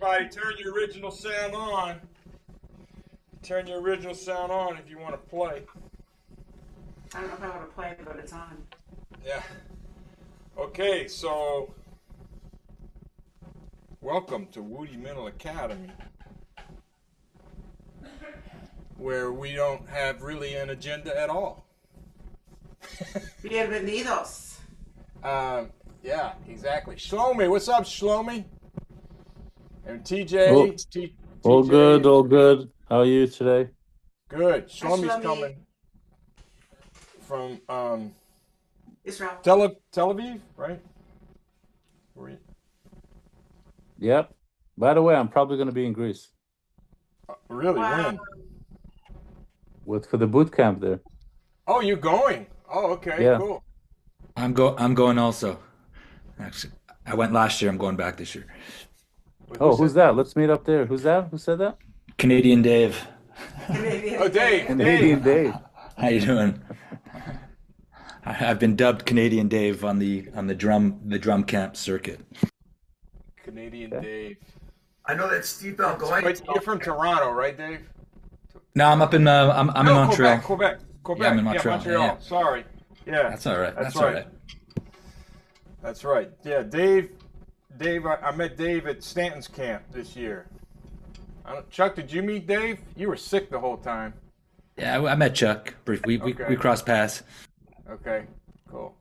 everybody, turn your original sound on. Turn your original sound on if you want to play. I don't know if I want to play it, but it's on. Yeah. Okay, so welcome to Wootimental Academy, where we don't have really an agenda at all. Bienvenidos. Yeah, exactly. Shlomi, what's up, Shlomi? And TJ. Oh, all TJ. good, all good. How are you today? Good. Hi, Shlomi's Shlomi. coming from Israel. Tel Aviv, right? Were you? Yep. By the way, I'm probably going to be in Greece Really? Wow. When? for the boot camp there. Oh, you're going? Oh, okay, Yeah. cool. I'm going also. Actually, I went last year. I'm going back this year. Wait, Oh, who's said that? Let's meet up there. Who's that? Who said that? Canadian Dave. Canadian. Oh, Dave. Canadian Dave. How you doing? I've been dubbed Canadian Dave on the drum camp circuit. Canadian Okay. Dave. I know that Steve Balgoy. Wait, you're from Toronto, right, Dave? No, I'm up in I'm in Montreal. Quebec. Yeah, I'm in Montreal. Yeah. Sorry. Yeah. That's all right. That's All right. right. That's right. Yeah, Dave. I met Dave at Stanton's camp this year. Chuck, did you meet Dave? You were sick the whole time. Yeah, I met Chuck briefly. We Okay. crossed paths. Okay, cool.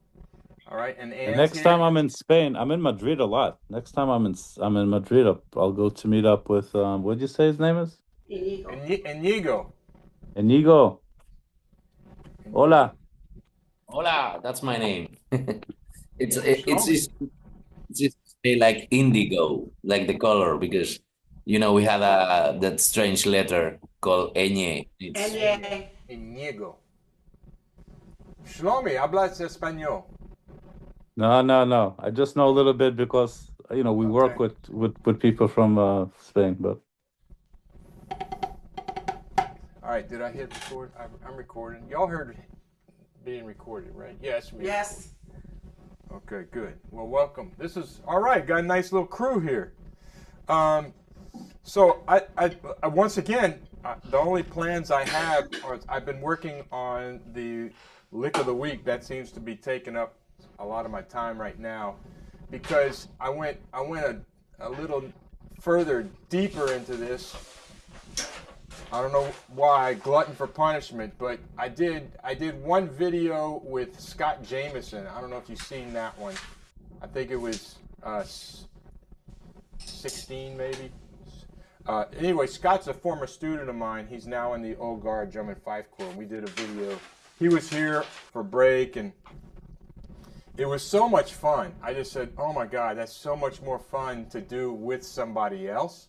All right, and The Ann's next here? time I'm in Spain, I'm in Madrid a lot. Next time I'm in Madrid, I'll go to meet up with what'd you say his name is? Inigo. Inigo. Inigo. Hola. Hola, that's my name. It's like indigo, like the color, because we had that strange letter called ñ. Enye. Inigo. Shlomi, hablas español? No. I just know a little bit because we work Okay. with people from Spain, but All right, did I hit record? I'm recording. Y'all heard it being recorded, right? Yes. Yes. Okay, good. Well, welcome. This is all right. Got a nice little crew here. So I once again, the only plans I have are I've been working on the lick of the week. That seems to be taking up a lot of my time right now, because I went a little further deeper into this. I don't know why, glutton for punishment, but I did one video with Scott Jameson. I don't know if you've seen that one. I think it was 16 maybe. Anyway, Scott's a former student of mine. He's now in the Old Guard Drum and Fife Corps. We did a video. He was here for break, and it was so much fun. I just said, oh my God, that's so much more fun to do with somebody else.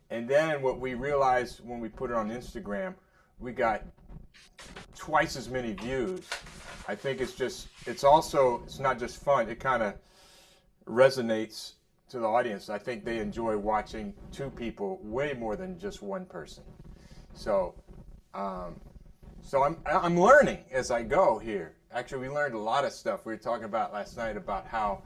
And then what we realized when we put it on Instagram, we got twice as many views. I think it's not just fun, it kind of resonates to the audience. I think they enjoy watching two people way more than just one person. So I'm learning as I go here. Actually, we learned a lot of stuff. We were talking about last night about how,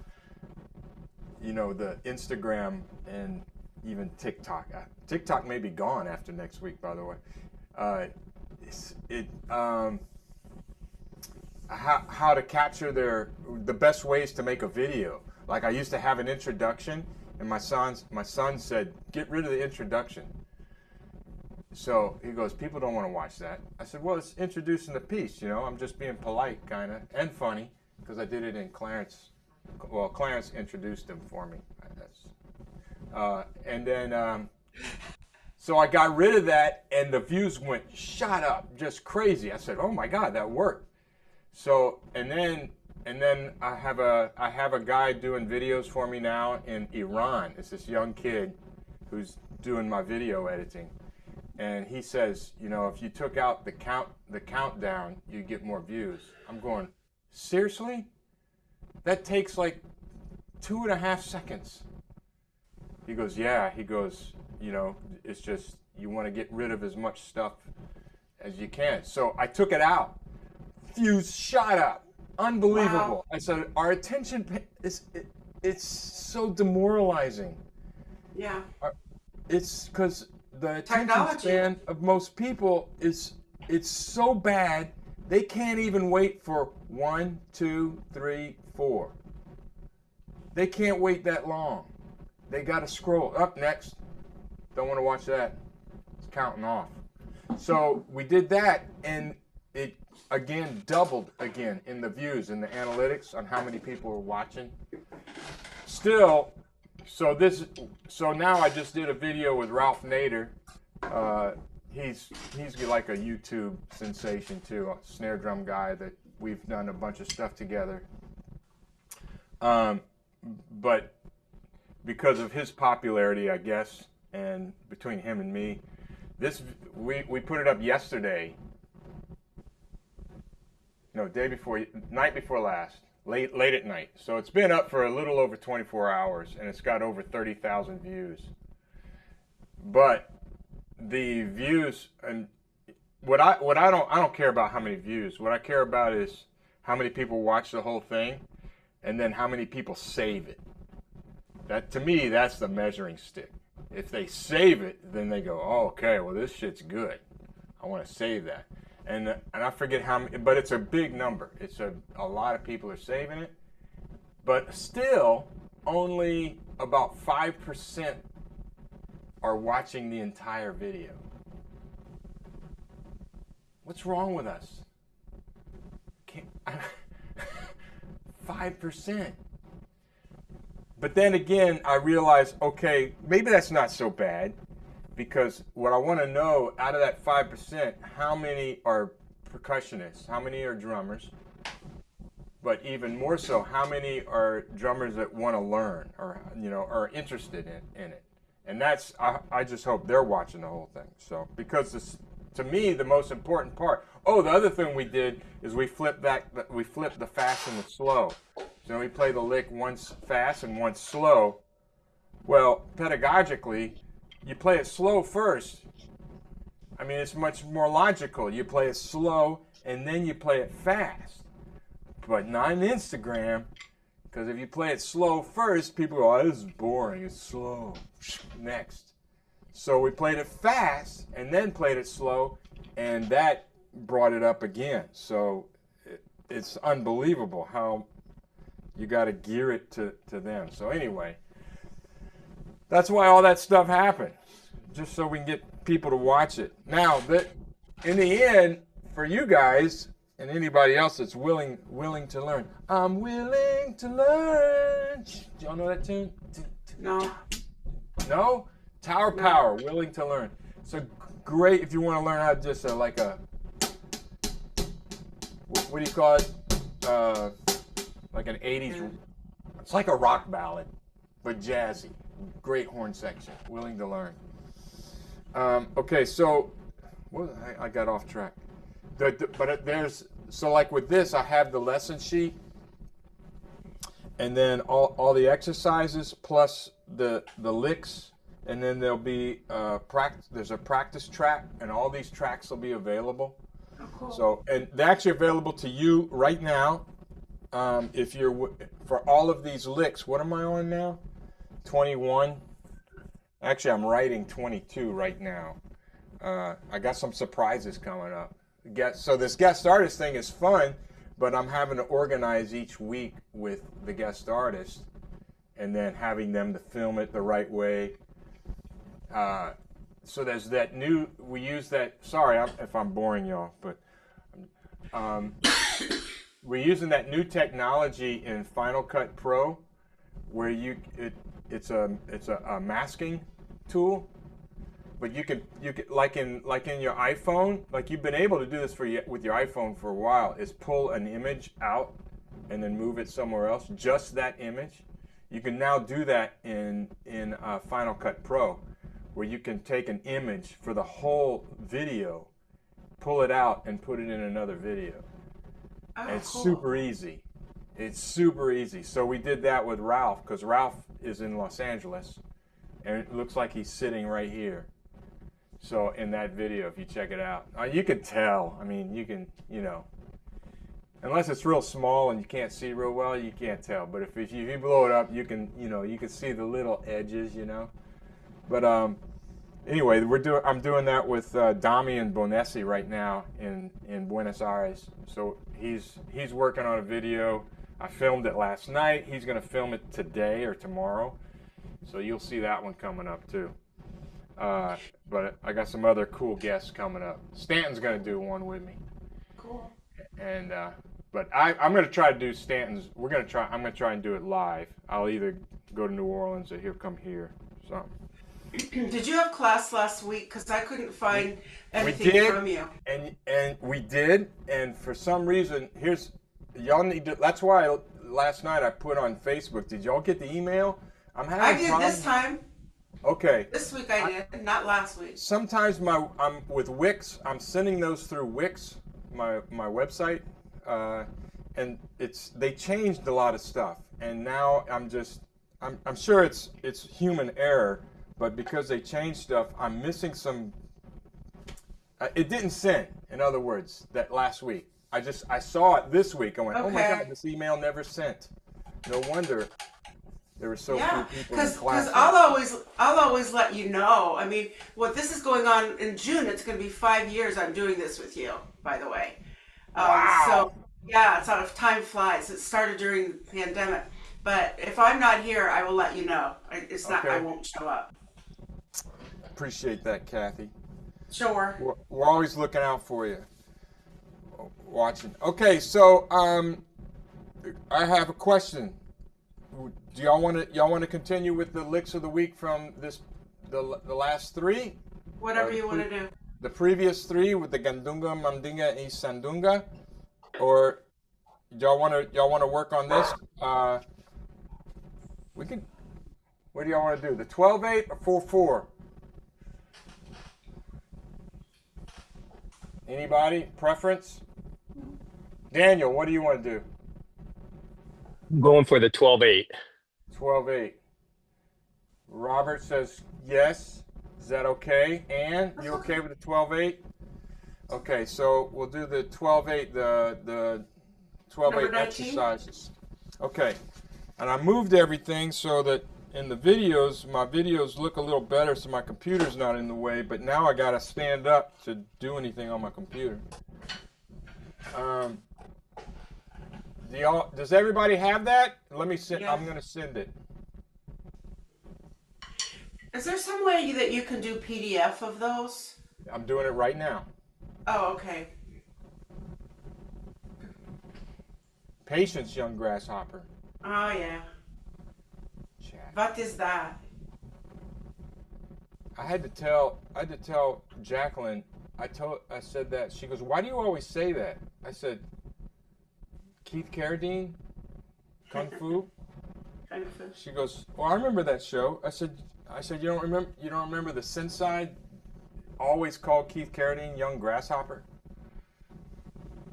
the Instagram and even TikTok. TikTok may be gone after next week, by the way. How to capture the best ways to make a video. Like I used to have an introduction, and my son said, get rid of the introduction. So he goes, people don't want to watch that. I said, well, it's introducing the piece, I'm just being polite, kind of, and funny, because I did it in Clarence. Well, Clarence introduced him for me. And then, so I got rid of that, and the views went shot up, just crazy. I said, oh my God, that worked. So, and then I have a guy doing videos for me now in Iran. It's this young kid who's doing my video editing. And he says, if you took out the countdown, you'd get more views. I'm going, seriously? That takes like 2.5 seconds. He goes, yeah. He goes, it's just you want to get rid of as much stuff as you can. So I took it out. Views shot up. Unbelievable. Wow. I said, our attention it's so demoralizing. Yeah. It's because the attention Technology. span of most people it's so bad they can't even wait for 1, 2, 3, 4. They can't wait that long. They got to scroll up next. Don't want to watch that. It's counting off. So we did that, and it again doubled again in the views in the analytics on how many people were watching. Still, so now I just did a video with Ralph Nader. He's like a YouTube sensation too, a snare drum guy that we've done a bunch of stuff together. But because of his popularity, I guess, and between him and me, we put it up yesterday. No, night before last, late at night. So it's been up for a little over 24 hours, and it's got over 30,000 views. But the views, and I don't care about how many views. What I care about is how many people watch the whole thing, and then how many people save it. That, to me, that's the measuring stick. If they save it, then they go, oh, okay, well, this shit's good. I want to save that. And I forget how many, but it's a big number. It's a lot of people are saving it. But still, only about 5% are watching the entire video. What's wrong with us? 5%. But then again, I realized, okay, maybe that's not so bad, because what I want to know, out of that 5%, how many are percussionists, how many are drummers, but even more so, how many are drummers that want to learn or are interested in it. And that's, I just hope they're watching the whole thing. So, because this, to me, the most important part. Oh, the other thing we did is we flipped the fast and the slow. So we play the lick once fast and once slow. Well, pedagogically, you play it slow first. I mean, it's much more logical. You play it slow and then you play it fast. But not on Instagram, because if you play it slow first, people go, oh, this is boring, it's slow. Next. So we played it fast and then played it slow, and that brought it up again. So it's unbelievable how you got to gear it to them. So anyway, that's why all that stuff happened, just so we can get people to watch it. Now, in the end, for you guys and anybody else that's willing to learn, I'm willing to learn. Do y'all know that tune? No. No? Tower Power, willing to learn. So great if you want to learn how to just what do you call it? Like an 80s, it's like a rock ballad, but jazzy. Great horn section, willing to learn. Okay, so I got off track. So like with this, I have the lesson sheet, and then all the exercises plus the licks, and then there'll be there's a practice track, and all these tracks will be available. Oh, cool. So, and they're actually available to you right now. If you're for all of these licks, what am I on now? 21. Actually, I'm writing 22 right now. I got some surprises coming up. So this guest artist thing is fun, but I'm having to organize each week with the guest artist, and then having them to film it the right way. So there's that new. We use that. Sorry if I'm boring y'all, but we're using that new technology in Final Cut Pro, where it's a masking tool, but you can like in your iPhone, like you've been able to do this with your iPhone for a while, is pull an image out and then move it somewhere else, just that image. You can now do that in Final Cut Pro, where you can take an image for the whole video, pull it out, and put it in another video. Oh, And it's cool. super easy. It's super easy. So we did that with Ralph, because Ralph is in Los Angeles, and it looks like he's sitting right here. So in that video, if you check it out, you can tell. I mean, you can, unless it's real small and you can't see real well, you can't tell. But if you blow it up, you can see the little edges, But anyway, I'm doing that with Damian Bonessi right now in Buenos Aires. So he's working on a video. I filmed it last night. He's going to film it today or tomorrow. So you'll see that one coming up too. But I got some other cool guests coming up. Stanton's going to do one with me. Cool. And but I'm going to try to do Stanton's. I'm going to try and do it live. I'll either go to New Orleans or he'll come here. So. Did you have class last week? Because I couldn't find anything from you. And we did. And for some reason, y'all need to. That's why last night I put on Facebook. Did y'all get the email? I did this time. Okay. This week I did, not last week. Sometimes I'm with Wix. I'm sending those through Wix, my website, and they changed a lot of stuff. And now I'm sure it's human error, but because they changed stuff, I'm missing some. It didn't send. In other words, that last week. I saw it this week. I went, oh my God, this email never sent. No wonder. There were so few people in class. Because I'll always let you know. I mean, this is going on in June. It's going to be 5 years I'm doing this with you, by the way. Wow. So, yeah, it's out of time flies. It started during the pandemic. But if I'm not here, I will let you know. It's not. Okay. I won't show up. Appreciate that, Kathy. Sure. We're always looking out for you. Watching. Okay, so I have a question. Do y'all want to continue with the licks of the week from the last three? Whatever you want to do. The previous three with the Gandunga, Mandinga, and Sandunga, or y'all want to work on this? We can. What do y'all want to do? The 12-8 or 4-4? Anybody preference? Daniel, what do you want to do? I'm going for the 12-8. 12-8. Robert says yes. Is that okay? Ann, you okay with the 12-8? Okay, so we'll do the 12-8, the 12-8 exercises. Okay, and I moved everything so that in the videos, my videos look a little better so my computer's not in the way, but now I gotta stand up to do anything on my computer. Does everybody have that? Let me send. Yeah. I'm gonna send it. Is there some way that you can do PDF of those? I'm doing it right now. Oh, okay. Patience, young grasshopper. Oh, yeah. Chat. What is that? I had to tell Jacqueline. I said that. She goes, "Why do you always say that?" I said, "Keith Carradine, Kung Fu." Kung Fu. She goes, "Well, I remember that show." I said, "You don't remember the Sensei always called Keith Carradine young grasshopper?"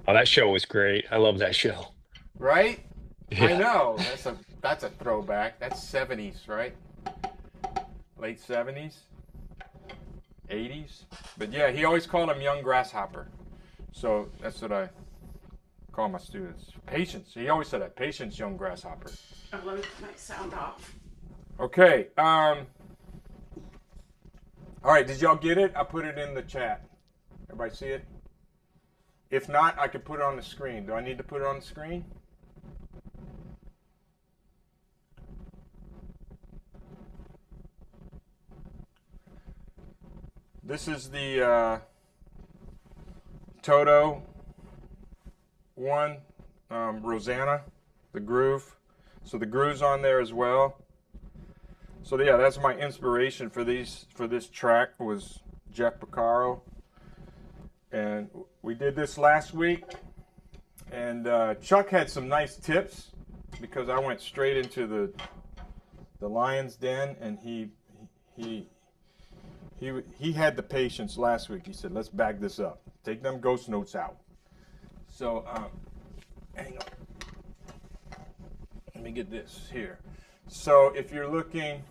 Oh, that show was great. I love that show. Right? Yeah. I know. That's a throwback. That's 70s, right? Late 70s, 80s. But yeah, he always called him young grasshopper. So that's what I call my students. Patience. He always said that. Patience, young grasshopper. Oh, let me put my sound off. Okay. All right. Did y'all get it? I put it in the chat. Everybody see it? If not, I could put it on the screen. Do I need to put it on the screen? This is the Toto one, Rosanna, the groove. So the groove's on there as well. So yeah, that's my inspiration for this track was Jeff Porcaro. And we did this last week. And Chuck had some nice tips because I went straight into the lion's den, and he had the patience last week. He said, "Let's bag this up. Take them ghost notes out." So, hang on. Let me get this here. So, if you're looking,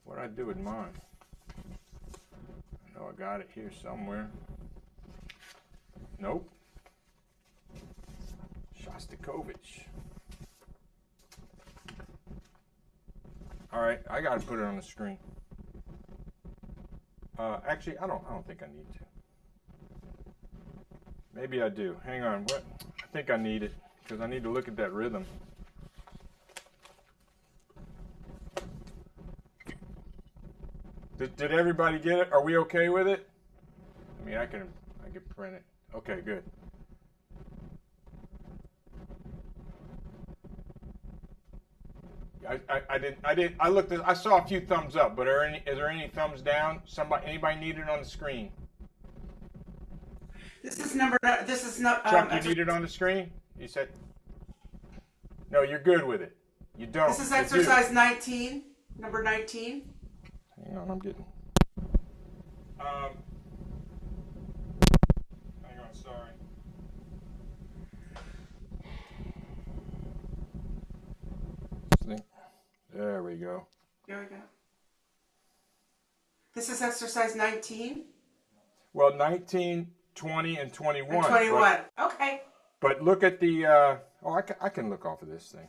what did I do with mine? I know I got it here somewhere. Nope. Shostakovich. All right, I gotta put it on the screen. Actually, I don't think I need to. Maybe I do. Hang on. What? I think I need it because I need to look at that rhythm. Did everybody get it? Are we okay with it? I mean, I can print it. Okay, good. I looked at, I saw a few thumbs up, but is there any thumbs down? Anybody need it on the screen? This is not. Chuck, you need it on the screen? You said, no, you're good with it. You don't. This is exercise 19, number 19. Hang on, I'm getting. Hang on, sorry. There we go. Here we go. This is exercise 19. Well, 19, 20, and 21. And 21. Okay. But look at the. I can look off of this thing.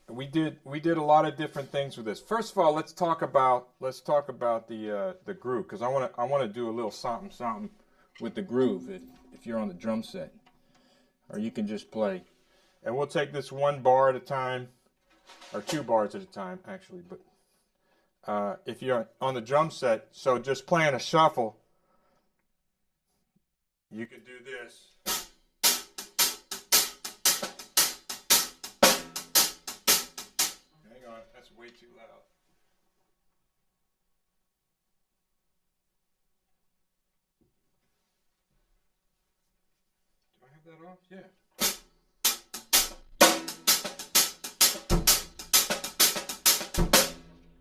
We did a lot of different things with this. First of all, let's talk about the groove, because I want to do a little something with the groove if you're on the drum set, or you can just play, and we'll take this one bar at a time, or two bars at a time actually. But if you're on the drum set, so just playing a shuffle, you can do this. That's way too loud. Do I have that off? Yeah.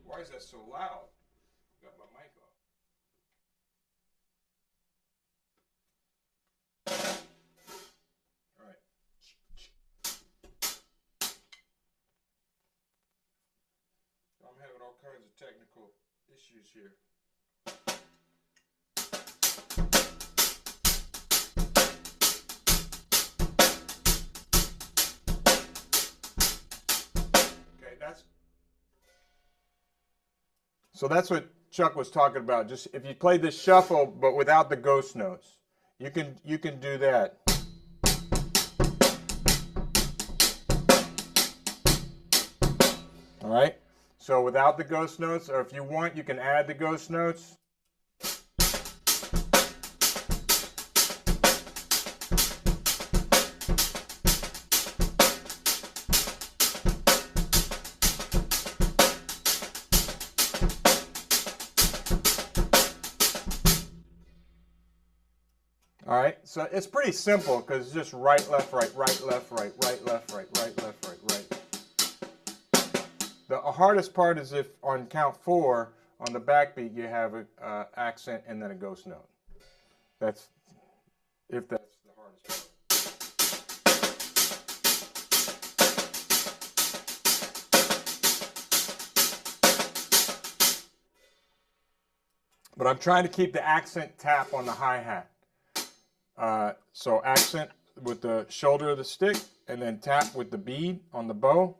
Why is that so loud? Got my mic off. All right. I'm having all kinds of technical issues here. Okay, that's what Chuck was talking about. Just if you play this shuffle but without the ghost notes, you can do that. All right? So without the ghost notes, or if you want, you can add the ghost notes. All right, so it's pretty simple because it's just right, left, right, right, left, right, right, left, right, right, left, right, right. The hardest part is if on count 4 on the backbeat you have an accent and then a ghost note. That's the hardest part. But I'm trying to keep the accent tap on the hi-hat. So accent with the shoulder of the stick, and then tap with the bead on the bow.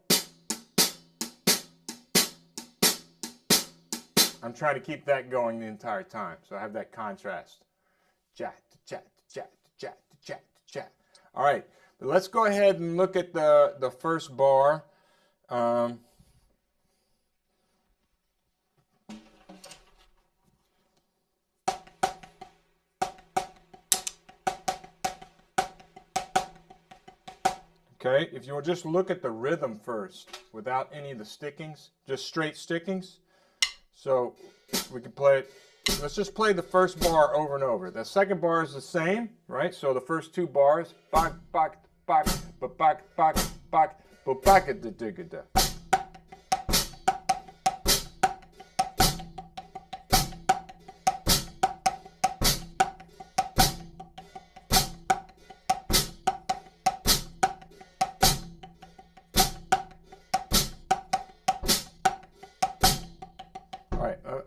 I'm trying to keep that going the entire time, so I have that contrast. Chat, chat, chat, chat, chat, chat. All right, but let's go ahead and look at the first bar. Okay, if you'll just look at the rhythm first, without any of the stickings, just straight stickings. So we can play it. Let's just play the first bar over and over. The second bar is the same, right? So the first two bars, bak bak bak bak bak bak bak bak da da da.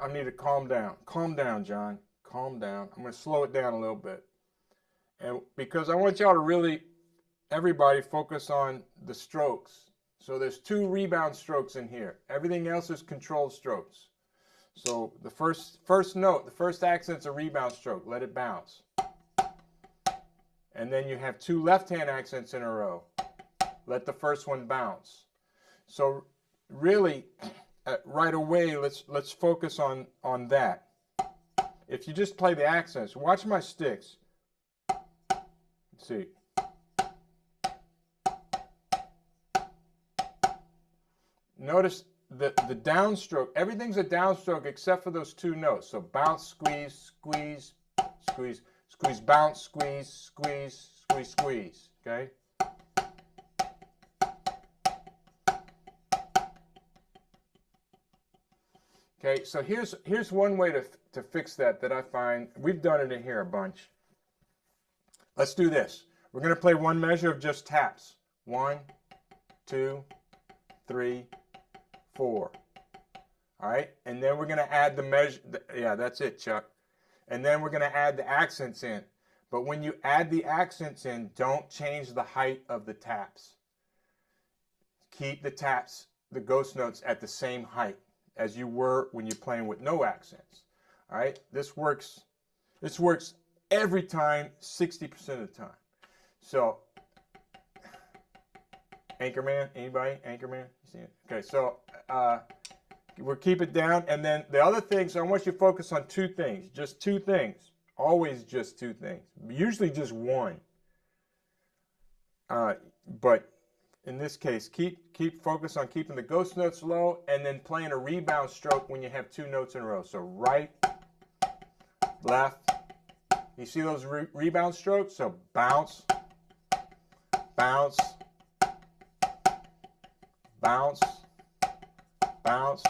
I need to calm down. Calm down, John. Calm down. I'm going to slow it down a little bit. And because I want y'all to really, everybody, focus on the strokes. So there's 2 rebound strokes in here. Everything else is controlled strokes. So the first note, the first accent's a rebound stroke. Let it bounce. And then you have 2 left-hand accents in a row. Let the first one bounce. So really, right away, let's focus on that. If you just play the accents, watch my sticks. Let's see. Notice the downstroke. Everything's a downstroke except for those 2 notes. So bounce, squeeze, squeeze, squeeze, squeeze, bounce, squeeze, squeeze, squeeze, squeeze. Okay? Okay, so here's one way to fix that I find. We've done it in here a bunch. Let's do this. We're going to play one measure of just taps. 1, 2, 3, 4. All right, and then we're going to add the measure. Yeah, that's it, Chuck. And then we're going to add the accents in. But when you add the accents in, don't change the height of the taps. Keep the taps, the ghost notes, at the same height as you were when you're playing with no accents. All right, this works every time, 60% of the time. So, Anchorman, anybody? Anchorman? You see it? Okay, so we'll keep it down. And then the other things, I want you to focus on 2 things. Just 2 things. Always just 2 things. Usually just 1. But in this case, keep focus on keeping the ghost notes low and then playing a rebound stroke when you have 2 notes in a row. So right, left. You see those rebound strokes? So bounce, bounce, bounce, bounce.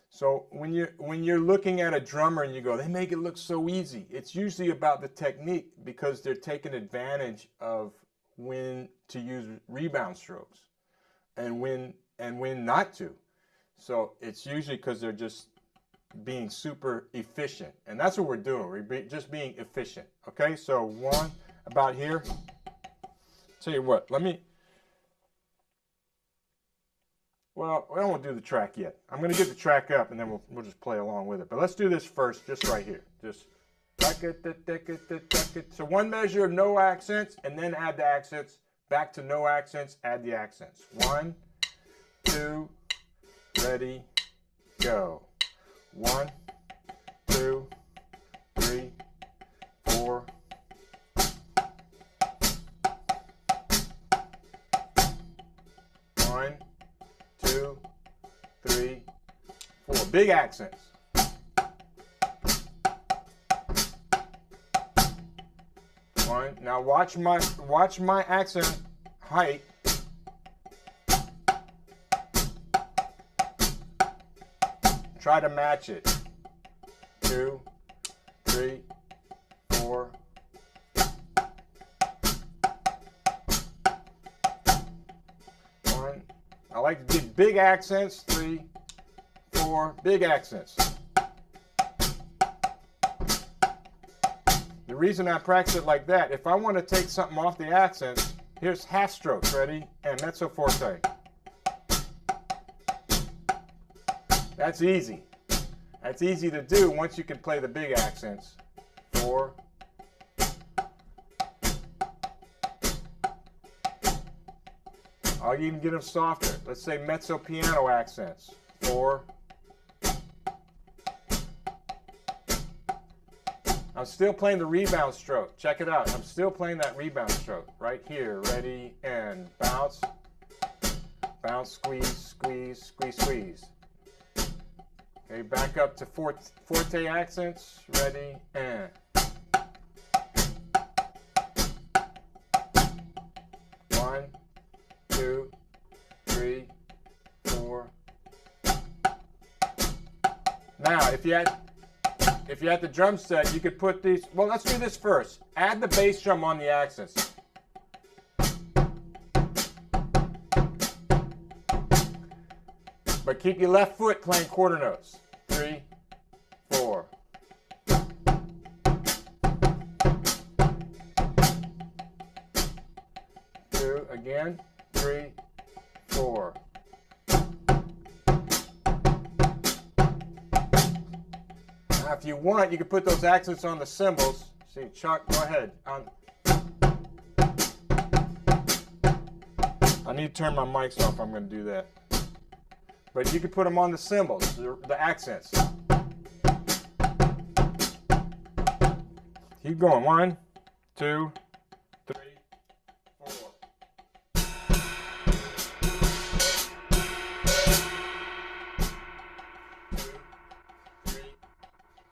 So when you're looking at a drummer and you go, they make it look so easy, it's usually about the technique because they're taking advantage of when to use rebound strokes and when not to. So it's usually because they're just being super efficient, and that's what we're doing. We're just being efficient. Okay, so 1 about here. Tell you what, well, I don't want to do the track yet. I'm going to get the track up, and then we'll just play along with it. But let's do this first, just right here. Just so 1 measure of no accents, and then add the accents. Back to no accents, add the accents. 1, 2, ready, go. 1, 2, 3, 4. 1, 2, 3, 4. Big accents. 1. Now watch my accent height. Try to match it. 2, 3, 4. 1. I like to give big accents. 3, 4. Big accents. The reason I practice it like that, if I want to take something off the accents, here's half strokes. Ready? And mezzo forte. That's easy. That's easy to do once you can play the big accents. 4. I'll even get them softer. Let's say mezzo piano accents. 4. I'm still playing the rebound stroke. Check it out. I'm still playing that rebound stroke right here. Ready, and bounce. Bounce, squeeze, squeeze, squeeze, squeeze. Okay, back up to forte accents. Ready, and. One, 2, 3, 4. Now, if you had the drum set, you could put these. Well, let's do this first. Add the bass drum on the accents. But keep your left foot playing quarter notes. 3, 4. 2, Again, 3, 4. Now, if you want, you can put those accents on the cymbals. See, Chuck, go ahead. I need to turn my mics off. I'm going to do that. But you can put them on the cymbals, the accents. Keep going. 1, 2, 3,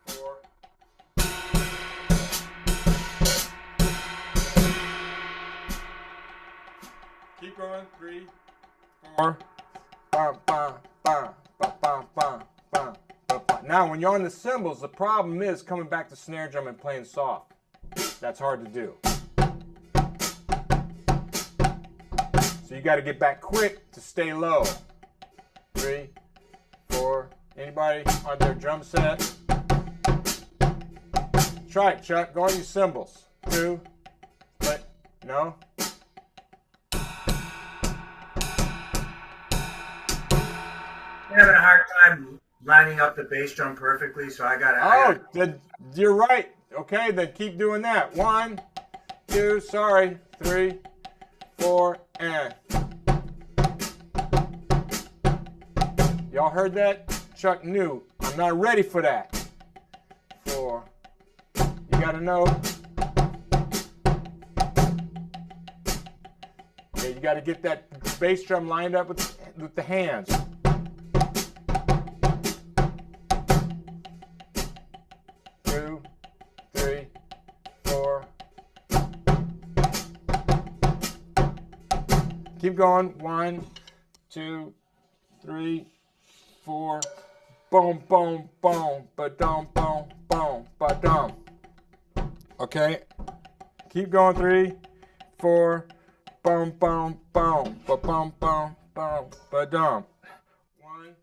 4. Keep going. 3, 4. Bum, bum, bum, bum, bum, bum, bum, bum, bum. Now, when you're on the cymbals, the problem is coming back to snare drum and playing soft. That's hard to do. So you got to get back quick to stay low. 3, 4. Anybody on their drum set? Try it, Chuck. Go on your cymbals. 2. But no. I'm having a hard time lining up the bass drum perfectly, so I got Oh, then you're right. Okay, then keep doing that. 1, 2, sorry. 3, 4, and. Y'all heard that? Chuck knew. I'm not ready for that. 4. You gotta know. Yeah, you gotta get that bass drum lined up with the hands. Keep going. 1, 2, 3, 4. Boom, boom, boom, ba-dum, boom, boom, ba-dum. Okay. Keep going. 3, 4. Boom, boom, boom, ba-bum, boom, boom, ba-dum. 1.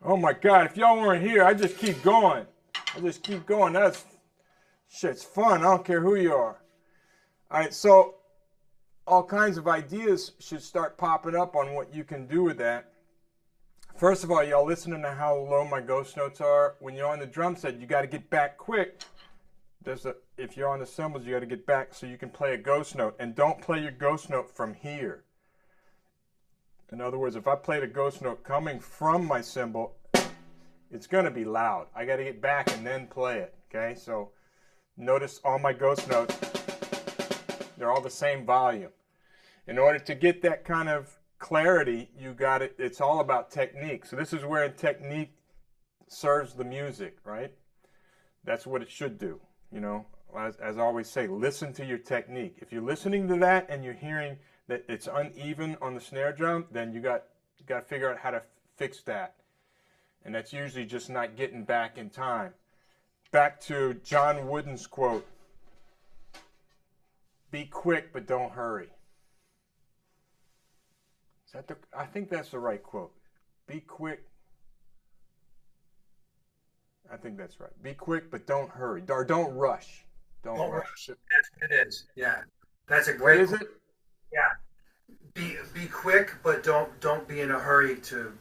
Oh my God, if y'all weren't here, I just keep going. That's shit's fun. I don't care who you are. All right, so all kinds of ideas should start popping up on what you can do with that. First of all, y'all listening to how low my ghost notes are. When you're on the drum set, you got to get back quick. If you're on the cymbals, you got to get back so you can play a ghost note. And don't play your ghost note from here. In other words, if I played a ghost note coming from my cymbal, it's going to be loud. I got to get back and then play it. Okay, so notice all my ghost notes, they're all the same volume. In order to get that kind of clarity, you got it. It's all about technique. So this is where technique serves the music, right? That's what it should do. You know, as I always say, listen to your technique. If you're listening to that and you're hearing that it's uneven on the snare drum, then you got to figure out how to fix that. And that's usually just not getting back in time. Back to John Wooden's quote, be quick but don't hurry. I think that's the right quote. Be quick. I think that's right. Be quick but don't hurry. Or don't rush. Don't rush. That's what it is. Yeah. That's a great. What is it? Yeah. Be quick, but don't be in a hurry to.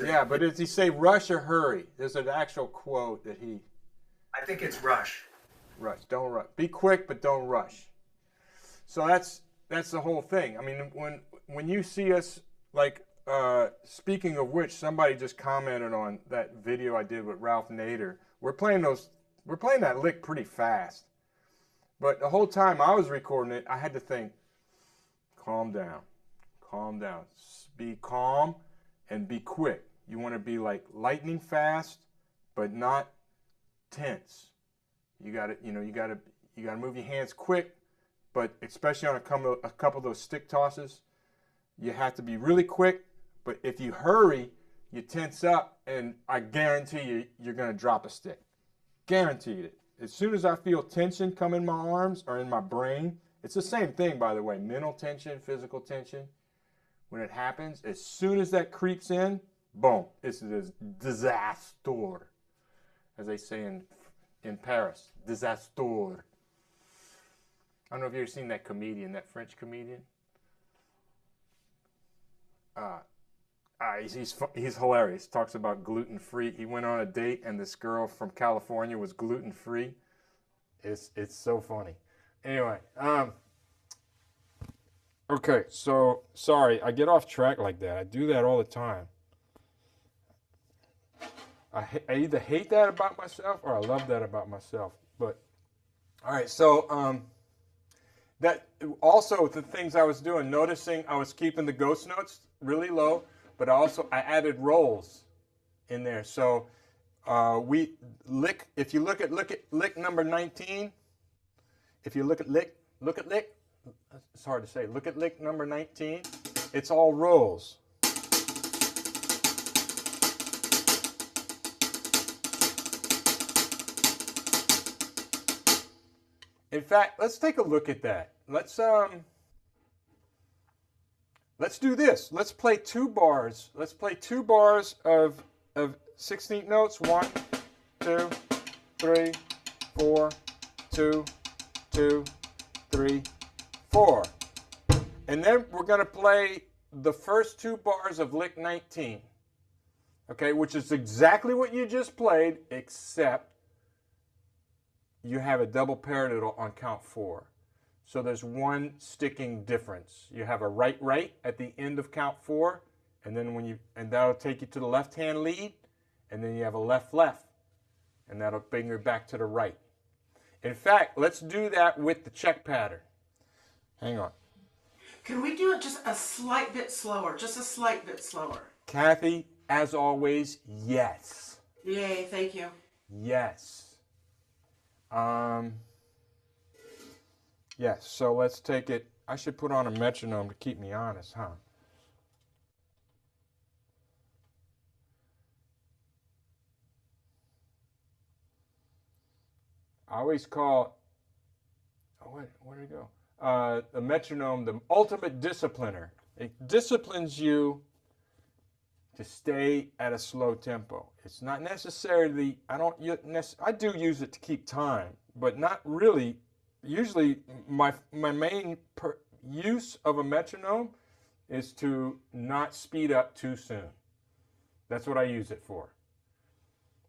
Yeah, but does he say rush or hurry? There's an actual quote that he. I think it's rush. Rush. Don't rush. Be quick, but don't rush. So that's the whole thing. I mean, when you see us, like, speaking of which, somebody just commented on that video I did with Ralph Nader. We're playing that lick pretty fast. But the whole time I was recording it, I had to think, calm down. Calm down. Be calm and be quick. You want to be like lightning fast, but not tense. You got to move your hands quick, but especially on a couple of those stick tosses, you have to be really quick. But if you hurry, you tense up, and I guarantee you, you're going to drop a stick. Guaranteed it. As soon as I feel tension come in my arms or in my brain, it's the same thing, by the way, mental tension, physical tension. When it happens, as soon as that creeps in, boom, it's a disaster, as they say in Paris, disaster. I don't know if you've ever seen that comedian, that French comedian. He's hilarious. Talks about gluten-free. He went on a date, and this girl from California was gluten-free. It's so funny. Anyway, okay, so sorry, I get off track like that. I do that all the time. I either hate that about myself or I love that about myself. But all right, so that also the things I was doing, noticing I was keeping the ghost notes really low, but also I added rolls in there. So if you look at lick number 19, if you look at lick, it's hard to say. Look at lick number 19. It's all rolls. In fact, let's take a look at that. Let's do this. Let's play 2 bars. Let's play 2 bars of 16th notes. 1, 2, 3, 4, 2, 2, 3, 4. And then we're going to play the first 2 bars of lick 19. Okay, which is exactly what you just played, except you have a double paradiddle on count 4. So there's one sticking difference. You have a right at the end of count 4, and then that'll take you to the left-hand lead, and then you have a left, and that'll bring you back to the right. In fact, let's do that with the check pattern. Hang on. Can we do it just a slight bit slower? Just a slight bit slower. Kathy, as always, yes. Yay, thank you. Yes. Yes, so let's take it. I should put on a metronome to keep me honest, huh? I always call, where did it go? The metronome, the ultimate discipliner. It disciplines you to stay at a slow tempo. It's not necessarily, I do use it to keep time, but not really. Usually my main use of a metronome is to not speed up too soon. That's what I use it for.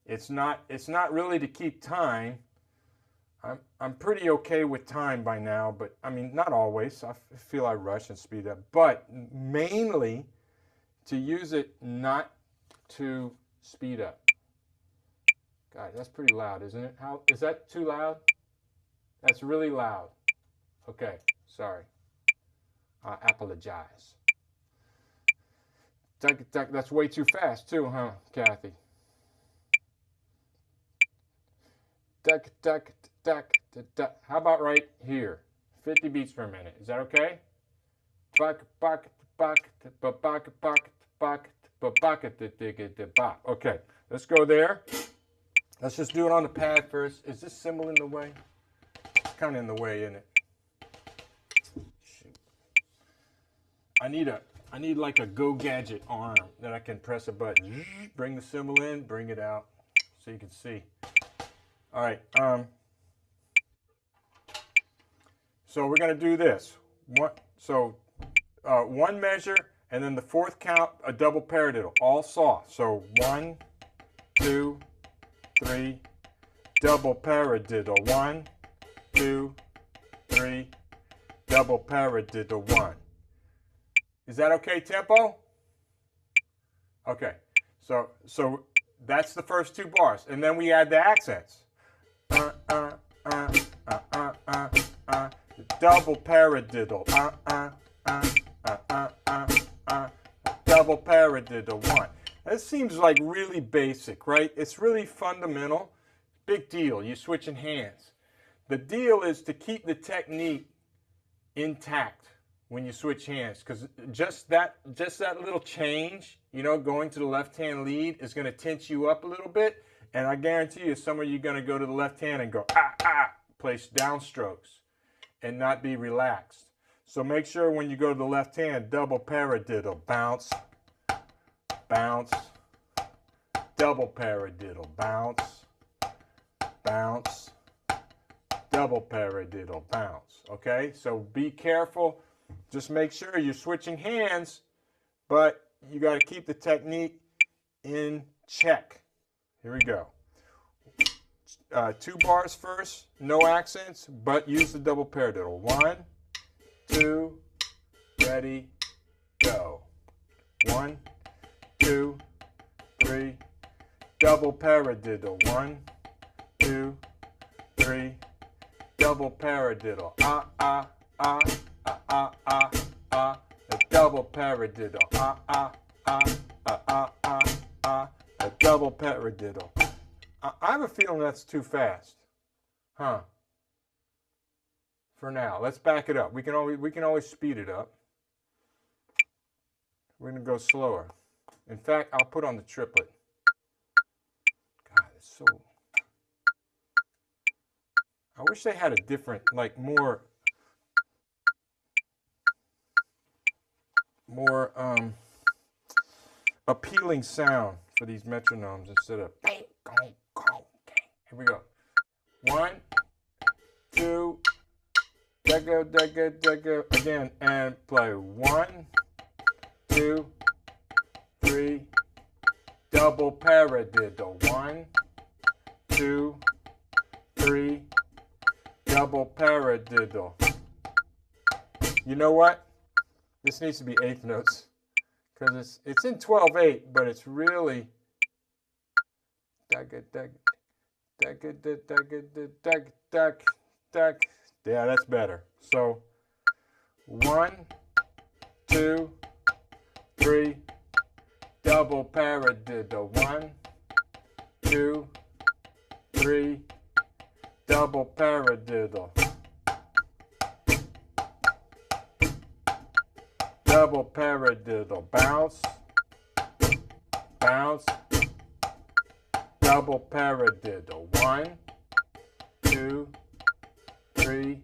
It's not really to keep time. I'm pretty okay with time by now, but I mean, not always. I feel I rush and speed up, but mainly to use it not to speed up. God, that's pretty loud, isn't it? Is that too loud? That's really loud. Okay, sorry. I apologize. That's way too fast too, huh, Kathy? Duck, duck, duck, duck. How about right here? 50 beats per minute. Is that okay? Buck, buck, buck, buck, buck, buck, buck, buck, okay, let's go there. Let's just do it on the pad first. Is this cymbal in the way? It's kind of in the way, isn't it? Shoot. I need like a Go Gadget arm that I can press a button. Bring the cymbal in, bring it out, so you can see. All right. So we're gonna do this. One measure, and then the fourth count, a double paradiddle, all soft. So 1, 2, 3, double paradiddle. 1, 2, 3, double paradiddle. 1. Is that okay, tempo? Okay. So that's the first 2 bars, and then we add the accents. Double paradiddle. Double paradiddle. 1. That seems like really basic, right? It's really fundamental. Big deal. You're switching hands. The deal is to keep the technique intact when you switch hands, because just that little change, you know, going to the left hand lead is going to tense you up a little bit, and I guarantee you some of you are going to go to the left hand and go place downstrokes and not be relaxed. So make sure when you go to the left hand, double paradiddle, bounce, bounce, double paradiddle, bounce, bounce, double paradiddle, bounce. Okay, so be careful. Just make sure you're switching hands, but you got to keep the technique in check. Here we go. 2 bars first, no accents, but use the double paradiddle. 1, 2, ready, go. 1, 2, 3, double paradiddle. 1, 2, 3, double paradiddle. A double paradiddle. A double paradiddle. I have a feeling that's too fast. Huh. For now. Let's back it up. We can always speed it up. We're going to go slower. In fact, I'll put on the triplet. God, it's so... I wish they had a different, like more appealing sound for these metronomes instead of bang, gong, gong, gang. Here we go. 1, 2, dagger, dagger, dagger. Again, and play. 1, 2, 3, double paradiddle. 1, 2, 3, double paradiddle. You know what? This needs to be 8th notes, because it's in 12/8, but it's really yeah, that's better. So 1, 2, 3, double paradiddle. 1, 2, 3, double paradiddle. Double paradiddle. Bounce, bounce, double paradiddle. 1, 2, 3,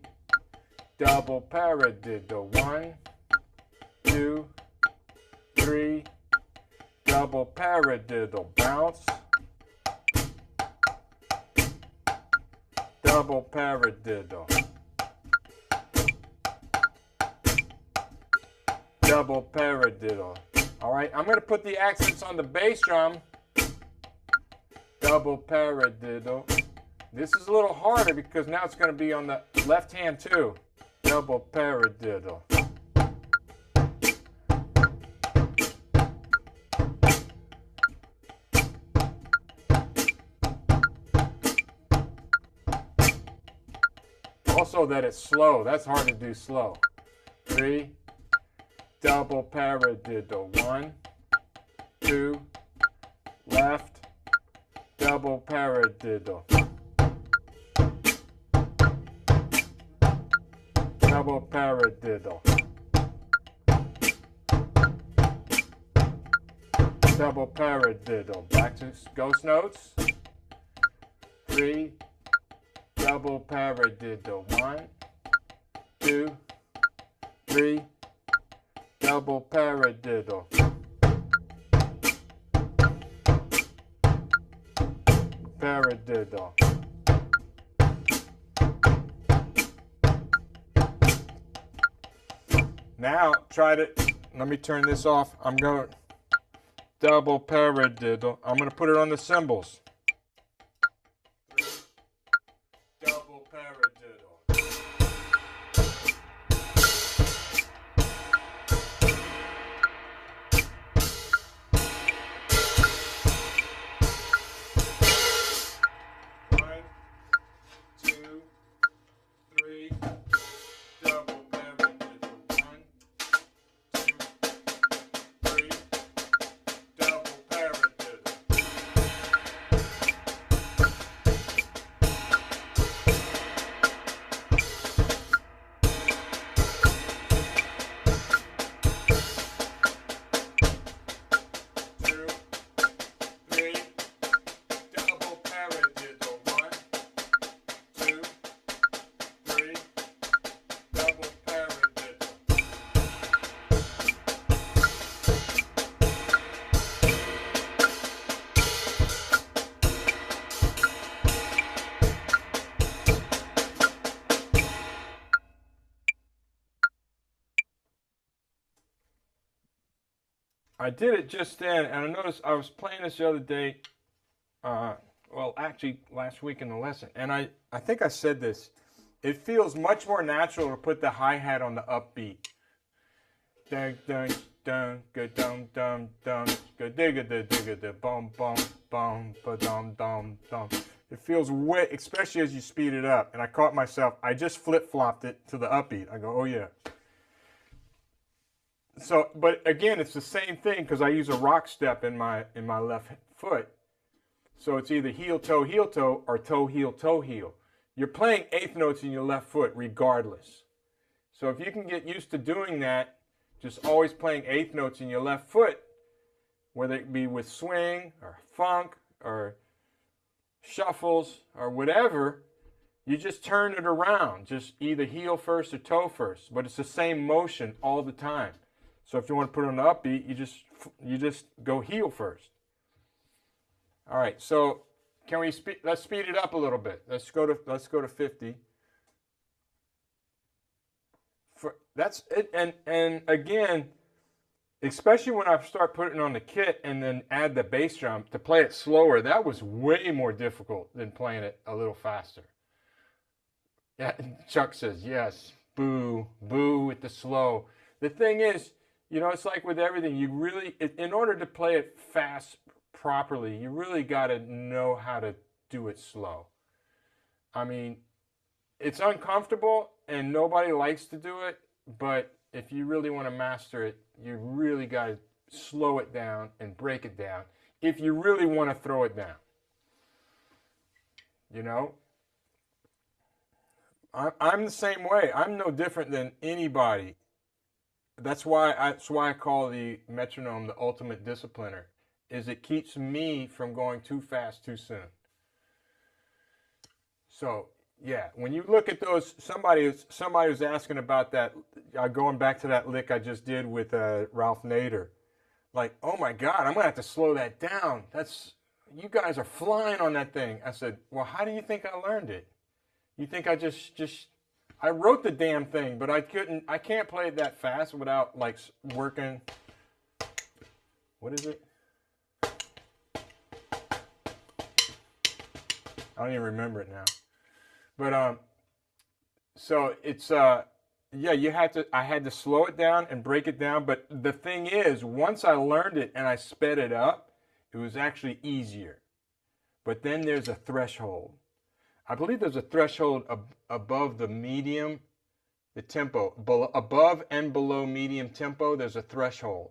double paradiddle. 1, 2, 3, double paradiddle. Bounce, double paradiddle. Double paradiddle. All right, I'm going to put the accents on the bass drum. Double paradiddle. This is a little harder because now it's going to be on the left hand too. Double paradiddle. Also that it's slow. That's hard to do slow. 3, double paradiddle. 1, 2, left, double paradiddle. Double paradiddle. Double paradiddle. Back to ghost notes. 3, double paradiddle. 1, 2, 3, double paradiddle. Paradiddle. Now try to, let me turn this off. I'm going double paradiddle. I'm going to put it on the cymbals. Double paradiddle. One, 2, 3, double paradiddle. 1, 2, 3, double paradiddle. Two, three, double paradiddle. 1, 2, 3, double paradiddle. I did it just then, and I noticed I was playing this the other day. Well, actually, last week in the lesson, and I think I said this. It feels much more natural to put the hi-hat on the upbeat. Dun dun dun ga dum dum dum ga digga da digga da bum bum bum ba dum dum dum. It feels way, especially as you speed it up. And I caught myself. I just flip-flopped it to the upbeat. I go, oh yeah. So, but again, it's the same thing because I use a rock step in my left foot. So it's either heel, toe, or toe, heel. You're playing eighth notes in your left foot regardless. So if you can get used to doing that, just always playing eighth notes in your left foot, whether it be with swing or funk or shuffles or whatever, you just turn it around. Just either heel first or toe first, but it's the same motion all the time. So if you want to put it on the upbeat, you just go heel first. All right, so can we let's speed it up a little bit. Let's go to 50. That's it, and again, especially when I start putting on the kit and then add the bass drum to play it slower, that was way more difficult than playing it a little faster. Yeah, Chuck says yes. Boo, boo with the slow. The thing is, you know, it's like with everything. You really, in order to play it fast properly, you really got to know how to do it slow. I mean, it's uncomfortable and nobody likes to do it, but if you really want to master it, you really got to slow it down and break it down if you really want to throw it down. You know? I'm the same way. I'm no different than anybody. That's why I call the metronome the ultimate discipliner, is it keeps me from going too fast too soon. So yeah, when you look at those, somebody was asking about that, going back to that lick I just did with Ralph Nader. Like, oh my God, I'm gonna have to slow that down. You guys are flying on that thing. I said, well, how do you think I learned it? You think I I wrote the damn thing, but I can't play it that fast without like working. What is it? I don't even remember it now. But so it's yeah, I had to slow it down and break it down. But the thing is, once I learned it and I sped it up, it was actually easier. But then there's a threshold. I believe there's a threshold above the medium, the tempo. Above and below medium tempo, there's a threshold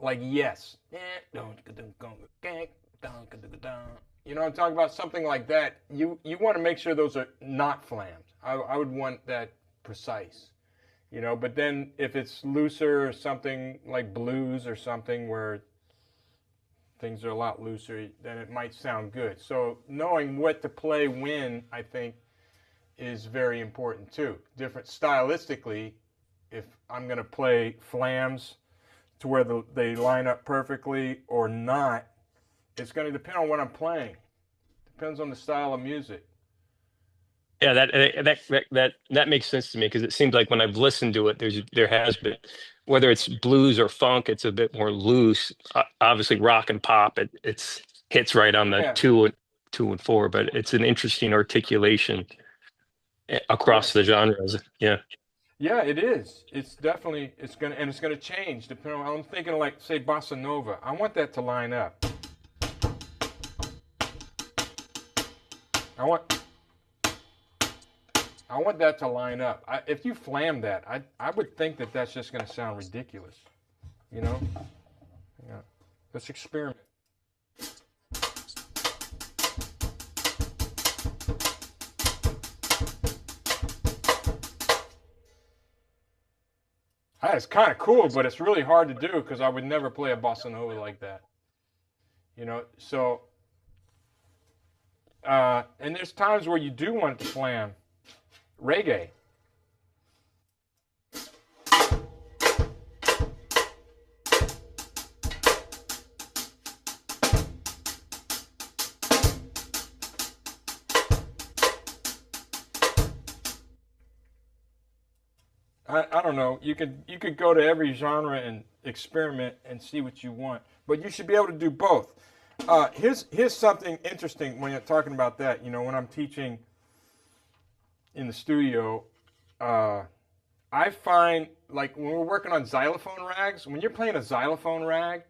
like yes. You know what I'm talking about? Something like that. You want to make sure those are not flammed. I would want that precise. You know, but then if it's looser or something like blues or something where things are a lot looser, then it might sound good. So knowing what to play when, I think, is very important too. Different stylistically, if I'm going to play flams to where they line up perfectly or not, it's going to depend on what I'm playing. Depends on the style of music. Yeah, that makes sense to me because it seems like when I've listened to it, there has been, whether it's blues or funk, it's a bit more loose. Obviously, rock and pop, it's hits right on the Yeah. two and four, but it's an interesting articulation across the genres. Yeah. Yeah, it is. It's definitely it's gonna change depending on. I'm thinking like say bossa nova. I want that to line up. I want I want that to line up. If you flam that, I would think that that's just gonna sound ridiculous. You know? Yeah. Let's experiment. It's kind of cool, but it's really hard to do because I would never play a bossa nova like that. You know, so and there's times where you do want to slam reggae. I don't know. You could go to every genre and experiment and see what you want, but you should be able to do both. Here's something interesting when you're talking about that. You know, when I'm teaching in the studio, I find like when we're working on xylophone rags, when you're playing a xylophone rag,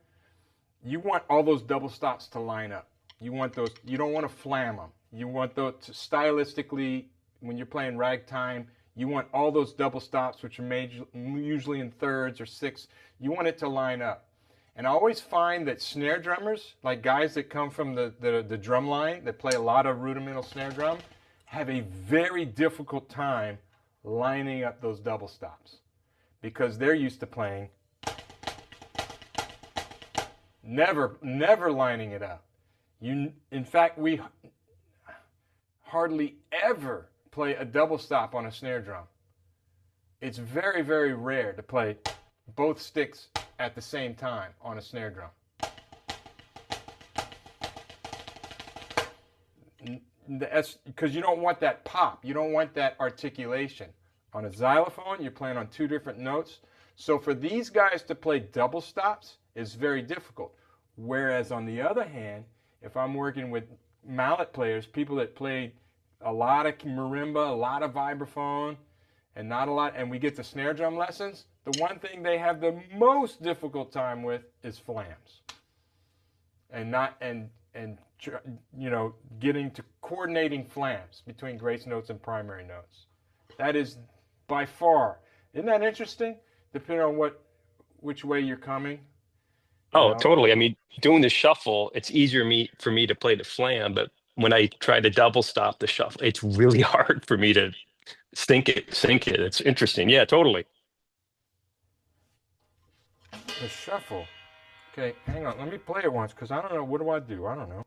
you want all those double stops to line up. You want those. You don't want to flam them. You want those to, stylistically when you're playing ragtime. You want all those double stops, which are usually in thirds or sixths. You want it to line up. And I always find that snare drummers, like guys that come from the drum line that play a lot of rudimental snare drum, have a very difficult time lining up those double stops because they're used to playing never lining it up. In fact, we hardly ever play a double stop on a snare drum. It's very, very rare to play both sticks at the same time on a snare drum. That's because you don't want that pop. You don't want that articulation. On a xylophone, you're playing on two different notes. So for these guys to play double stops is very difficult. Whereas on the other hand, if I'm working with mallet players, people that play a lot of marimba, a lot of vibraphone, and not a lot, and we get to snare drum lessons, the one thing they have the most difficult time with is flams. And you know, getting to coordinating flams between grace notes and primary notes. That is by far. Isn't that interesting? Depending on which way you're coming. Oh, totally. I mean, doing the shuffle, it's easier for me to play the flam, but when I try to double stop the shuffle, it's really hard for me to sync it. It's interesting. Yeah, totally. The shuffle. Okay, hang on. Let me play it once because I don't know. What do I do? I don't know.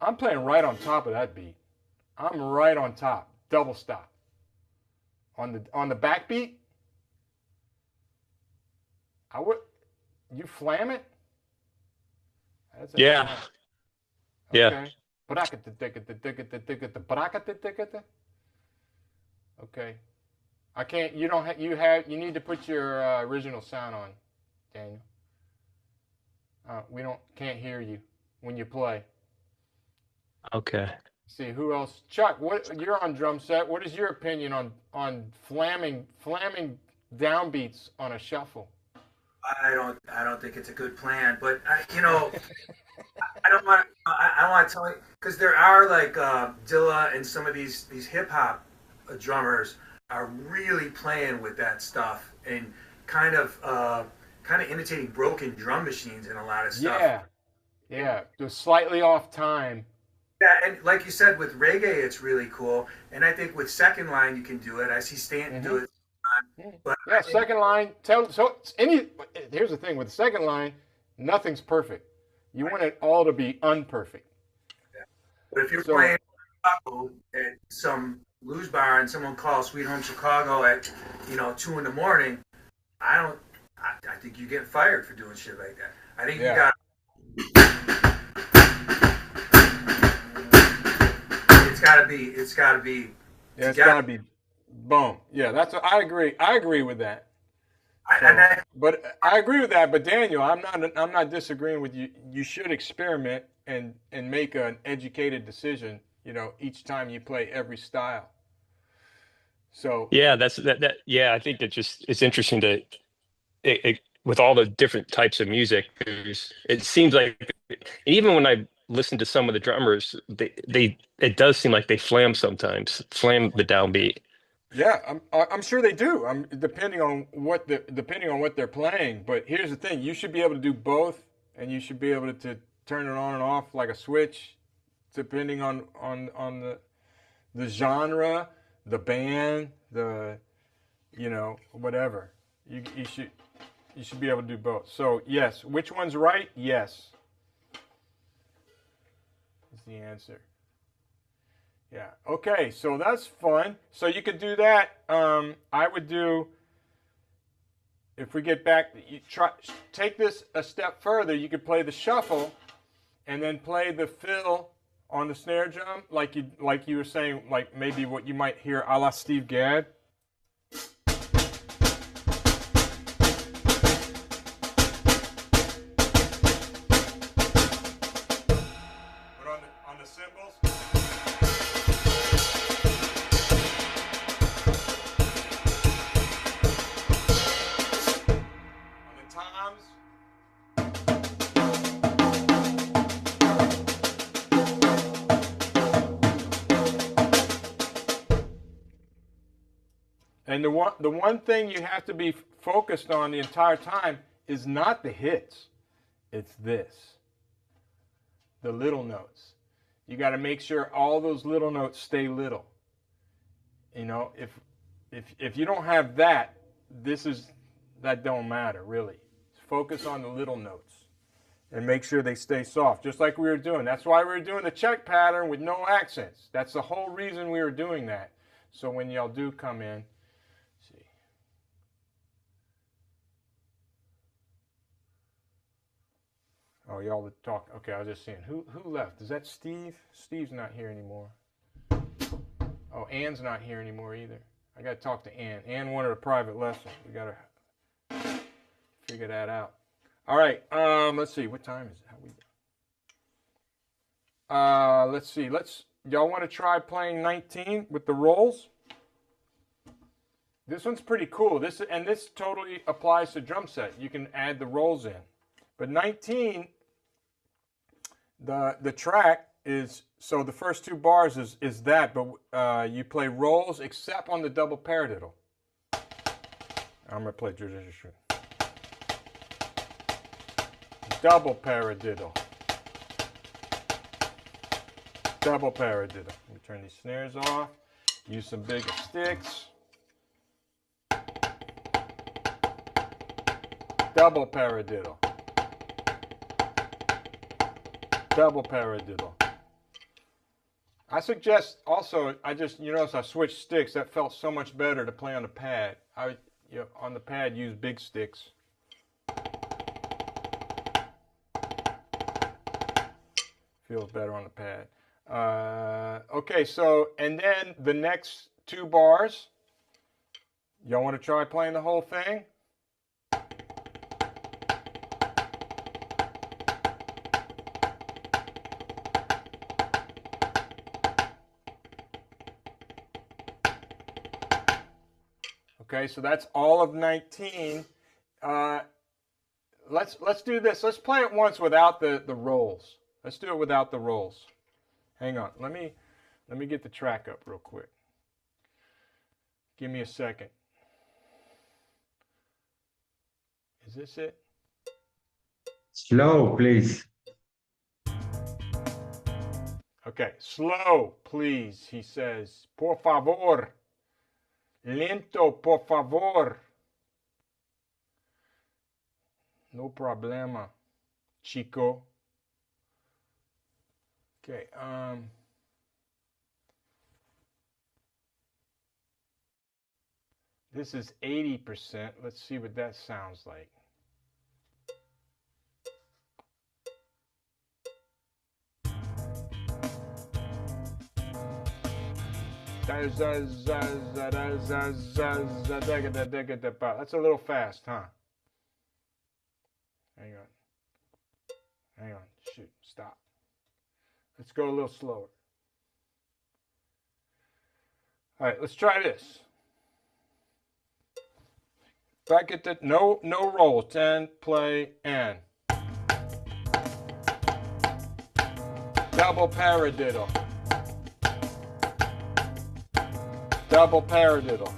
I'm playing right on top of that beat. I'm right on top. Double stop. On the backbeat, you flam it? Yeah. Okay. Yeah. Okay. I can't. You don't. You need to put your original sound on, Daniel. Can't hear you when you play. Okay. See who else? Chuck, you're on drum set. What is your opinion on flamming downbeats on a shuffle? I don't think it's a good plan, but I don't want to tell you because there are like Dilla and some of these hip hop drummers are really playing with that stuff and kind of kind of imitating broken drum machines and a lot of stuff. Yeah, yeah, just slightly off time. Yeah, and like you said, with reggae, it's really cool. And I think with second line, you can do it. I see Stanton do it. But Yeah, I think, second line. Here's the thing with the second line, nothing's perfect. You want it all to be unperfect. but if you're So playing Chicago at some blues bar and someone calls Sweet Home Chicago at 2 in the morning, I don't. I think you get fired for doing shit like that. I think yeah, you got. It's got to be yeah, it's together. gotta be boom. Yeah, I agree. I agree with that. And So, but I agree with that. But Daniel, I'm not disagreeing with you. You should experiment and make an educated decision. Each time you play every style. So Yeah, yeah, I think it's interesting with all the different types of music, it seems like even when I listen to some of the drummers, it does seem like they flam the downbeat. yeah, I'm sure they do. Depending on what they're playing. But here's the thing: you should be able to do both, and you should be able to turn it on and off like a switch, depending on the genre, the band, whatever. You should be able to do both. So yes, which one's right? Yes, is the answer. Yeah. Okay. So that's fun. So you could do that. I would do. If we get back, you take this a step further. You could play the shuffle, and then play the fill on the snare drum, like you were saying, like maybe what you might hear a la Steve Gadd. But on the cymbals. On the toms. And the one thing you have to be focused on the entire time is not the hits. It's this. The little notes. You got to make sure all those little notes stay little. If you don't have that, that don't matter really. Focus on the little notes and make sure they stay soft, just like we were doing. That's why we were doing the check pattern with no accents. That's the whole reason we were doing that. So when y'all do come in, see. Oh, y'all would talk. Okay, I was just seeing who left. Is that Steve? Steve's not here anymore. Oh, Ann's not here anymore either. I got to talk to Ann. Ann wanted a private lesson. We got to figure that out. All right. Let's see. What time is it? Let's see. Y'all want to try playing 19 with the rolls? This one's pretty cool. This totally applies to drum set. You can add the rolls in. But 19, the track is, so the first two bars is that, but you play rolls except on the double paradiddle. I'm gonna play double paradiddle. Double paradiddle. Let me turn these snares off. Use some bigger sticks. Double paradiddle. Double paradiddle. I suggest also, you notice I switched sticks. That felt so much better to play on the pad. On the pad, use big sticks. Feels better on the pad. Okay, so, and then the next two bars, y'all want to try playing the whole thing? Okay, so that's all of 19. Let's do this. Let's play it once without the rolls. Let's do it without the rolls. Hang on. Let me get the track up real quick. Give me a second. Is this it? Slow, please. Okay, slow, please, he says. Por favor. Lento, por favor. No problema, chico. Okay, this is 80%. Let's see what that sounds like. That's a little fast, huh? Hang on. Hang on. Shoot. Stop. Let's go a little slower. All right, let's try this. Back at the no roll. 10, play, and. Double paradiddle. Double paradiddle.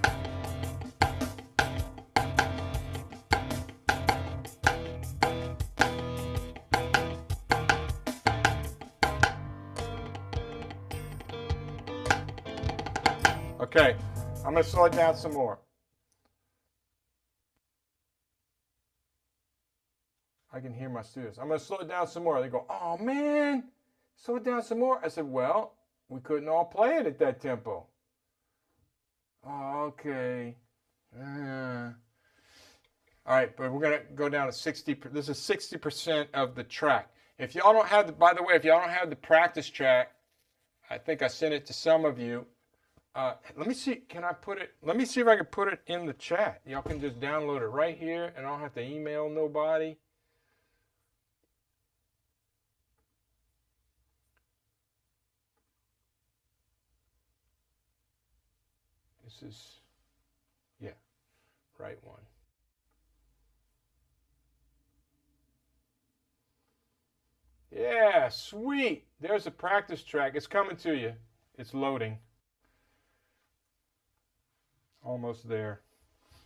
Okay, I'm going to slow it down some more. I can hear my students. I'm going to slow it down some more. They go, oh man, slow it down some more. I said, well, we couldn't all play it at that tempo. Oh, okay. All right, but we're going to go down to 60. This is 60% of the track. If y'all don't have by the way, if y'all don't have the practice track, I think I sent it to some of you. Let me see, let me see if I can put it in the chat. Y'all can just download it right here and I don't have to email nobody. This is, yeah, right one. Yeah, sweet. There's a practice track. It's coming to you. It's loading. Almost there.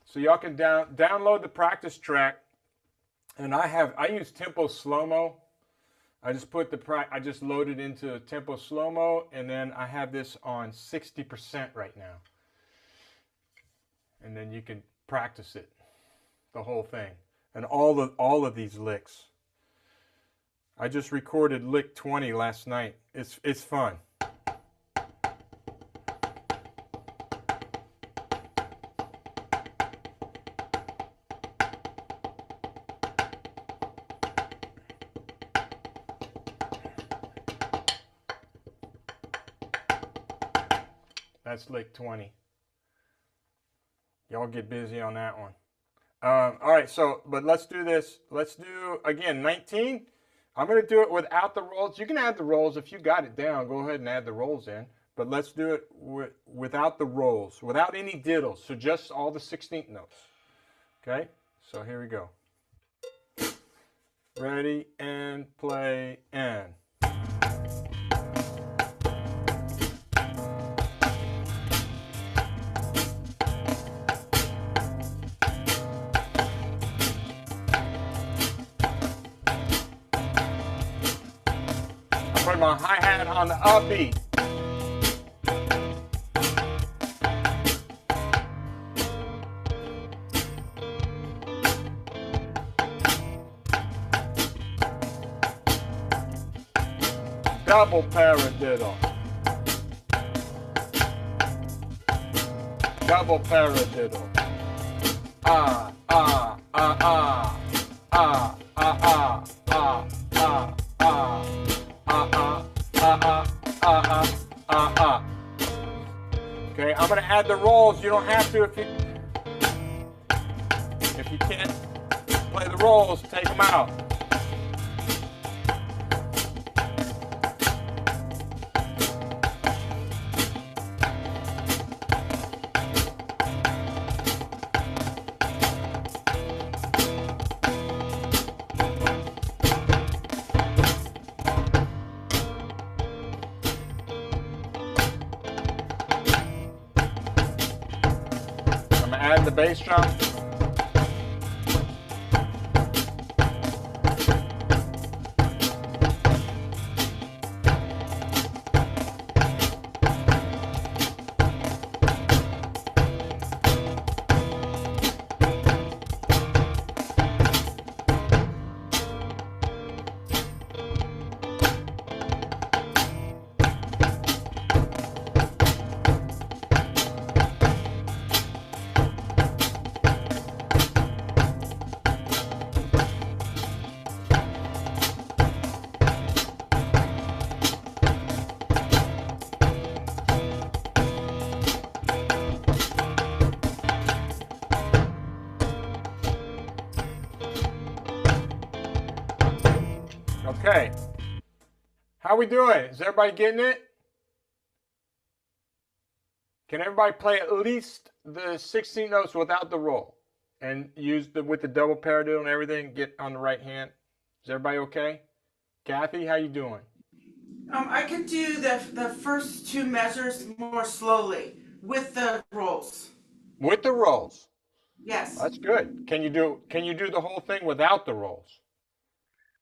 So y'all can download the practice track. And I use tempo slow-mo. I just loaded into tempo slow-mo, and then I have this on 60% right now. And then you can practice it, the whole thing, and all of these licks. I just recorded lick 20 last night. It's fun. That's lick 20. Y'all get busy on that one. All right, but let's do this. Let's do, again, 19. I'm going to do it without the rolls. You can add the rolls. If you got it down, go ahead and add the rolls in. But let's do it without the rolls, without any diddles. So just all the 16th notes. Okay? So here we go. Ready, and play, and. Put my hi-hat on the upbeat. Double paradiddle. Double paradiddle. Ah, ah, ah, ah, ah, ah, ah, ah, ah, ah. Okay, I'm going to add the rolls. You don't have to if you can't play the rolls, take them out. bass drum. Okay. How we doing? Is everybody getting it? Can everybody play at least the 16 notes without the roll and use with the double paradiddle and everything, get on the right hand? Is everybody okay? Kathy, how you doing? I can do the first two measures more slowly with the rolls. With the rolls. Yes. That's good. Can you do the whole thing without the rolls?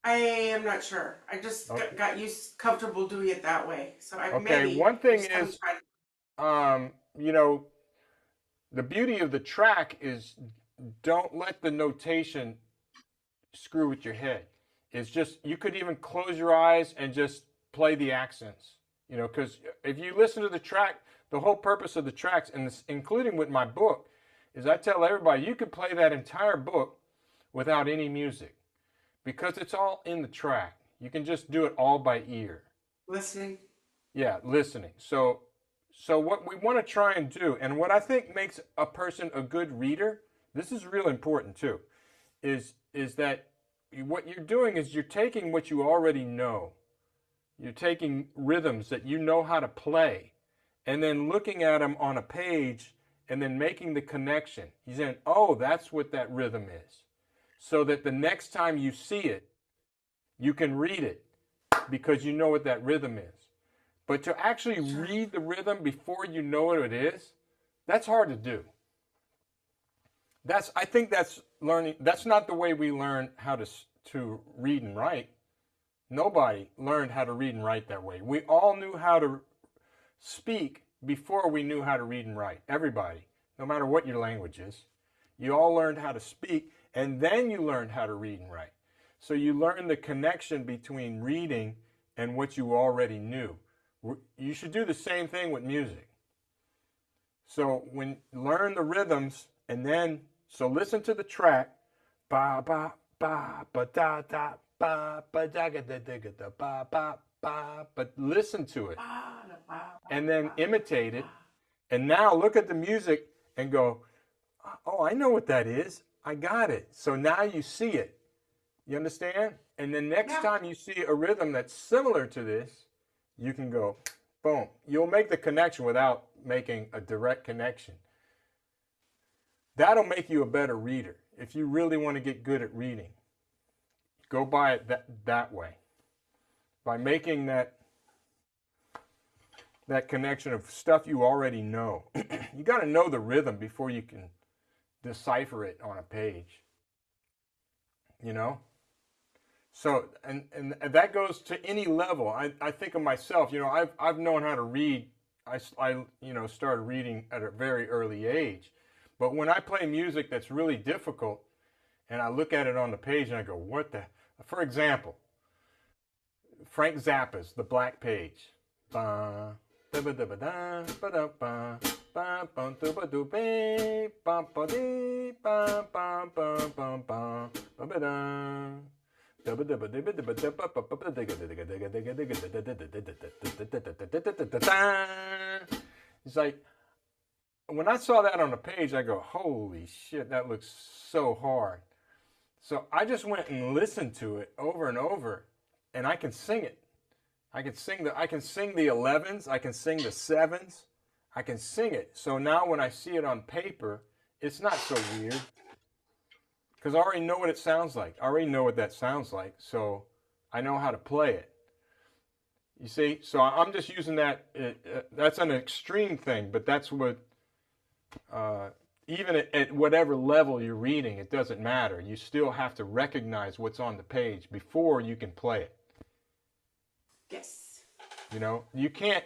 I am not sure. I just Okay. got used comfortable doing it that way. So I Okay, maybe one thing just haven't is, tried. you know, the beauty of the track is don't let the notation screw with your head. It's just, you could even close your eyes and just play the accents, because if you listen to the track, the whole purpose of the tracks, and this, including with my book, is I tell everybody you could play that entire book without any music because it's all in the track. You can just do it all by ear. Listening. Yeah, listening. So what we want to try and do, and what I think makes a person a good reader, this is real important too, is that what you're doing is you're taking what you already know. You're taking rhythms that you know how to play, and then looking at them on a page, and then making the connection. You're saying, oh, that's what that rhythm is. So that the next time you see it, you can read it because you know what that rhythm is. But to actually read the rhythm before you know what it is, that's hard to do. I think that's learning. That's not the way we learn how to read and write. Nobody learned how to read and write that way. We all knew how to speak before we knew how to read and write. Everybody, no matter what your language is, you all learned how to speak, and then you learned how to read and write. So you learn the connection between reading and what you already knew. You should do the same thing with music. So learn the rhythms, and then listen to the track, ba ba ba ba da da ba ba da ga da da da ba ba ba, but listen to it, and then imitate it, and now look at the music and go, oh, I know what that is. I got it. So now you see it. You understand? And then next time you see a rhythm that's similar to this, you can go, boom. You'll make the connection without making a direct connection. That'll make you a better reader. If you really want to get good at reading, go by it that way. By making that connection of stuff you already know. You got to know the rhythm before you can decipher it on a page. So, and that goes to any level. I think of myself, I've known how to read. I started reading at a very early age. But when I play music that's really difficult and I look at it on the page and I go, what the? For example, Frank Zappa's The Black Page. It's like, when I saw that on the page, I go, holy shit, that looks so hard. So I just went and listened to it over and over, and I can sing it. I can sing the 11s, I can sing the 7s, I can sing it. So now when I see it on paper, it's not so weird. Because I already know what it sounds like. I already know what that sounds like, so I know how to play it. You see? So I'm just using that. That's an extreme thing, but that's what even at whatever level you're reading, it doesn't matter. You still have to recognize what's on the page before you can play it. Yes. You know, you can't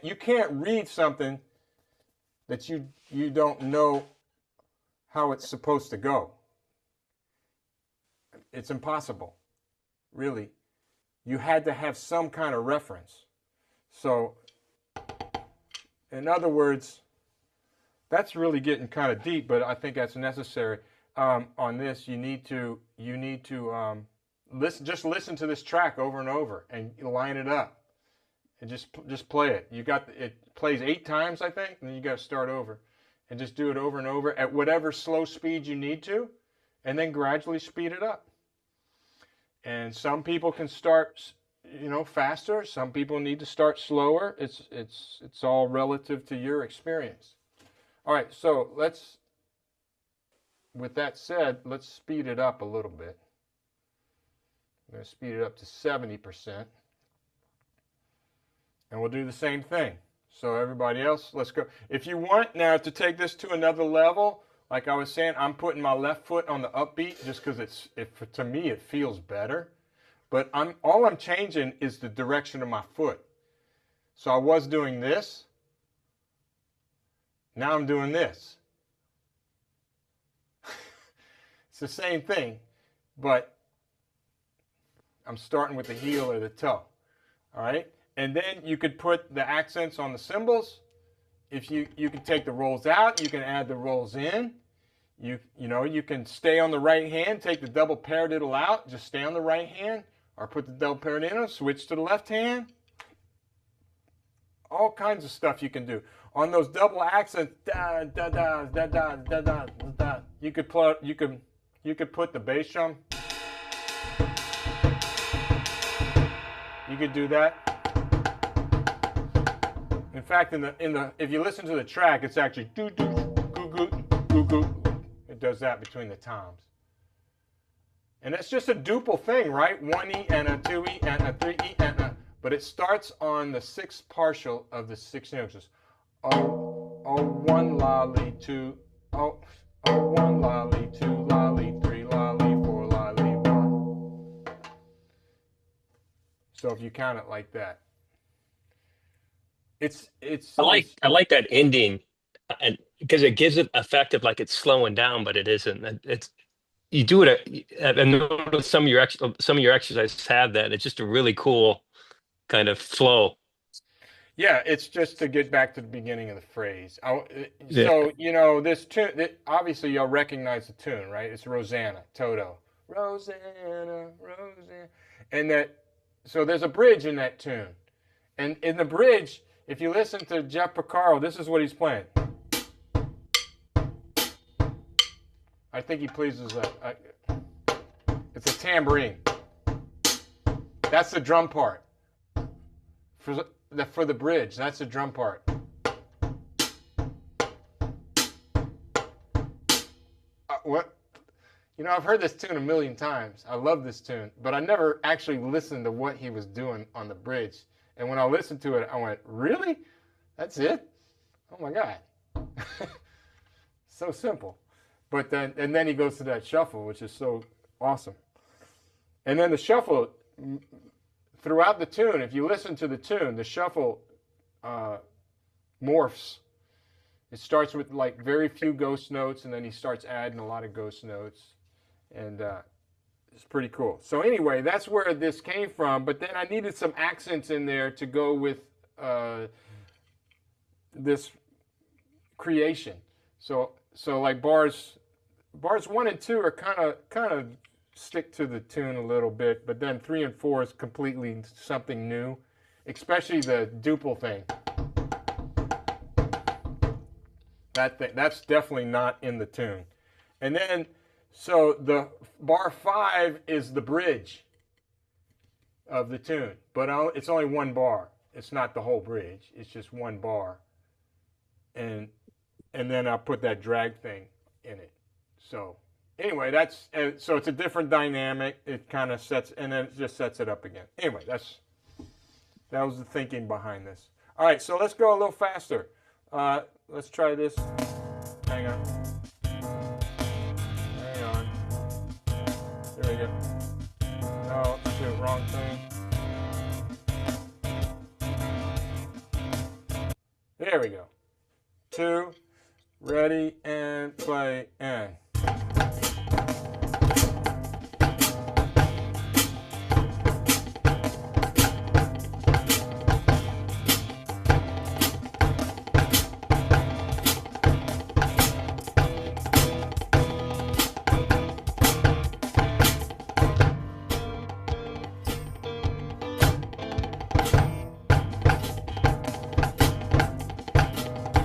read something that you don't know how it's supposed to go. It's impossible, really. You had to have some kind of reference. So, in other words, that's really getting kind of deep, but I think that's necessary. On this, you need to listen to this track over and over and line it up, and just play it. It plays 8 times, I think, and then you got to start over, and just do it over and over at whatever slow speed you need to, and then gradually speed it up. And some people can start, faster. Some people need to start slower. It's all relative to your experience. All right, so with that said, let's speed it up a little bit. I'm going to speed it up to 70%. And we'll do the same thing. So everybody else, let's go. If you want now to take this to another level, like I was saying, I'm putting my left foot on the upbeat just because to me it feels better. But all I'm changing is the direction of my foot. So I was doing this. Now I'm doing this. It's the same thing, but I'm starting with the heel or the toe. All right? And then you could put the accents on the cymbals. If you can take the rolls out, you can add the rolls in. You can stay on the right hand, take the double paradiddle out, just stay on the right hand, or put the double paradiddle, switch to the left hand. All kinds of stuff you can do. On those double accents, da da da da da da da da, you could put the bass drum. You could do that. In fact, if you listen to the track, it's actually doo doo goo goo goo goo. It does that between the toms. And it's just a duple thing, right? 1E and a 2E and a 3E and a. But it starts on the 6th partial of the 6 notes. Oh, oh, 1 lolly, 2, oh, 1 lolly, 2 lolly, 3 lolly, 4 lolly, 1. So if you count it like that, it's. I like that ending, and because it gives it effect of like it's slowing down, but it isn't. It's you do it. I noticed some of your exercises have that. It's just a really cool kind of flow. Yeah, it's just to get back to the beginning of the phrase. Yeah. So, this tune, obviously you'll recognize the tune, right? It's Rosanna, Toto. Rosanna, Rosanna. So there's a bridge in that tune. And in the bridge, if you listen to Jeff Porcaro, this is what he's playing. I think he plays it's a tambourine. That's the drum part. For the bridge, that's the drum part. What? I've heard this tune a million times. I love this tune, but I never actually listened to what he was doing on the bridge. And when I listened to it, I went, really? That's it? Oh my God. So simple. But then he goes to that shuffle, which is so awesome. And then the shuffle, throughout the tune, if you listen to the tune, the shuffle morphs. It starts with like very few ghost notes, and then he starts adding a lot of ghost notes. And it's pretty cool. So anyway, that's where this came from. But then I needed some accents in there to go with this creation. So like bars 1 and 2 are kind of stick to the tune a little bit, but then 3 and 4 is completely something new, especially the duple thing. That's definitely not in the tune. And then, so the bar 5 is the bridge of the tune, but it's only 1 bar. It's not the whole bridge. It's just 1 bar. And then I'll put that drag thing in it. So anyway, so it's a different dynamic. It kind of sets, and then it just sets it up again. Anyway, that was the thinking behind this. All right, so let's go a little faster. Let's try this. Hang on. you go. No, shoot, wrong thing. There we go. 2, ready, and play, and.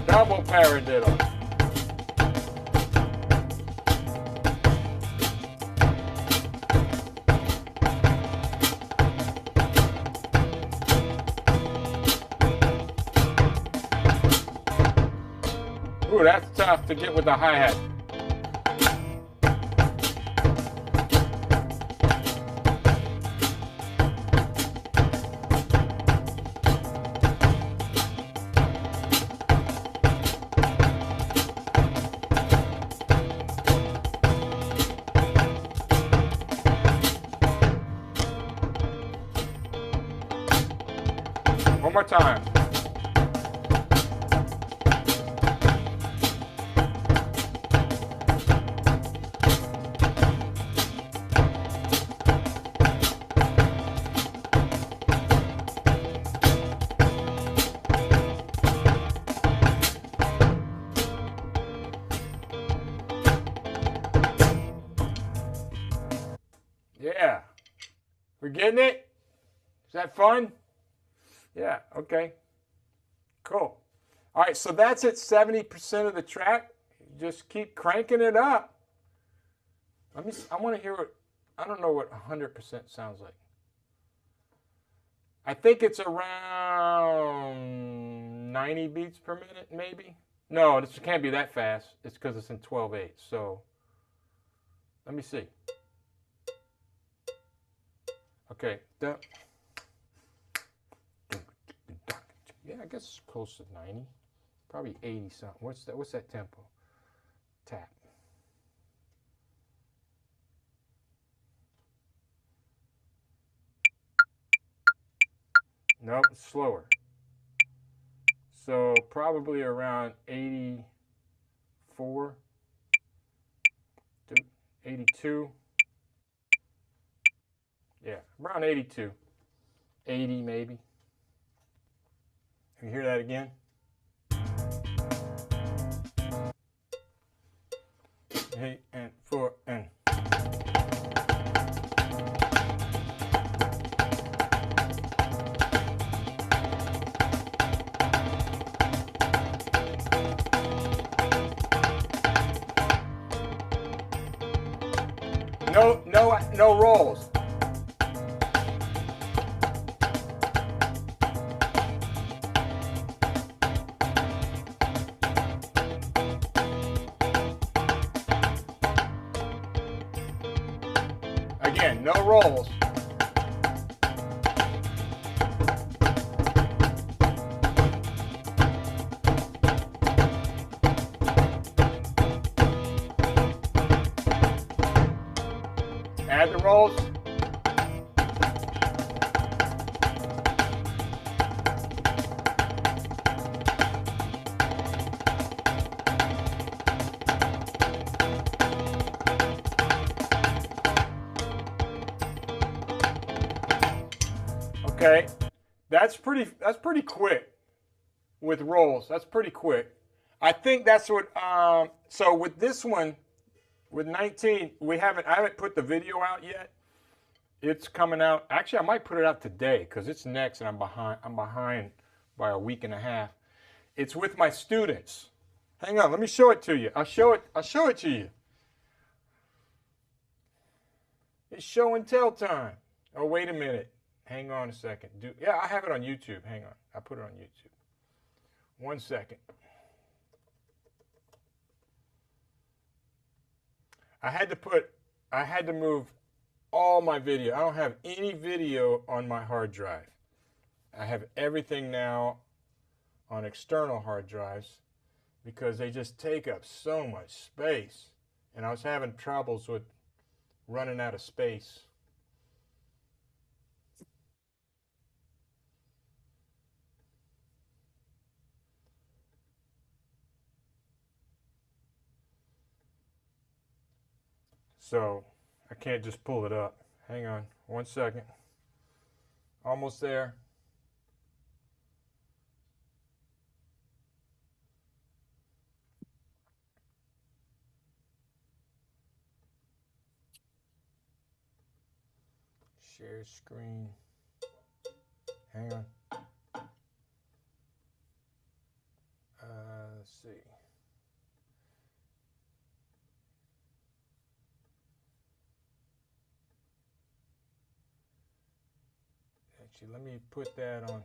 Double paradiddle. Ooh, that's tough to get with the hi-hat. One more time. Yeah. We're getting it? Is that fun? Yeah, okay. Cool. All right, so that's at 70% of the track. Just keep cranking it up. I want to hear what, I don't know what 100% sounds like. I think it's around 90 beats per minute, maybe. No, this can't be that fast. It's because it's in 12/8. So let me see. Okay. Yeah, I guess it's close to 90. Probably 80 something. What's that tempo? Tap. Nope, it's slower. So probably around 84 to 82. Yeah, around 82. 80 maybe. Can you hear that again? 8 and 4 and. No rolls. Again, no rolls. Add the rolls. Okay, that's pretty quick with rolls. That's pretty quick. I think that's what. So with this one, with 19, I haven't put the video out yet. It's coming out. Actually, I might put it out today because it's next, and I'm behind. I'm behind by a week and a half. It's with my students. Hang on, let me show it to you. I'll show it to you. It's show and tell time. Oh, wait a minute. Hang on a second. Yeah, I have it on YouTube. Hang on. I put it on YouTube. 1 second. I had to move all my video. I don't have any video on my hard drive. I have everything now on external hard drives because they just take up so much space. And I was having troubles with running out of space. So I can't just pull it up. Hang on 1 second. Almost there. Share screen. Hang on. Let's see. Actually, let me put that on.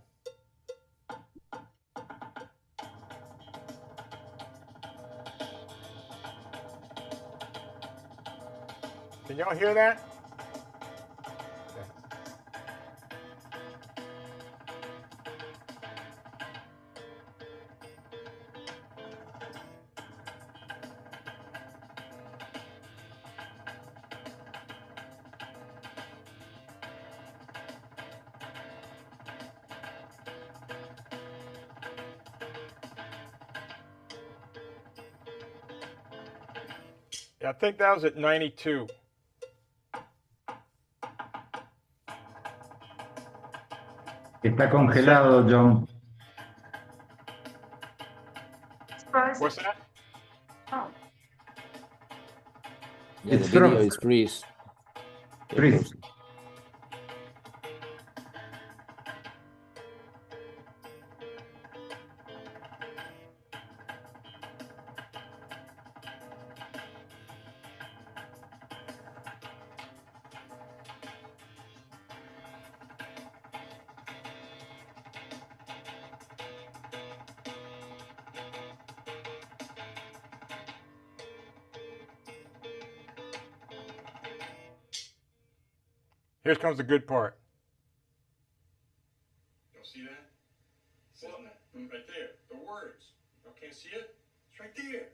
Can y'all hear that? Yeah, I think that was at 92. Está congelado, John. What's that? Yeah, It's the video frozen. is freeze. Freeze. Here comes the good part. Y'all see that? Sitting there. Right there. The words. Y'all can't see it? It's right there.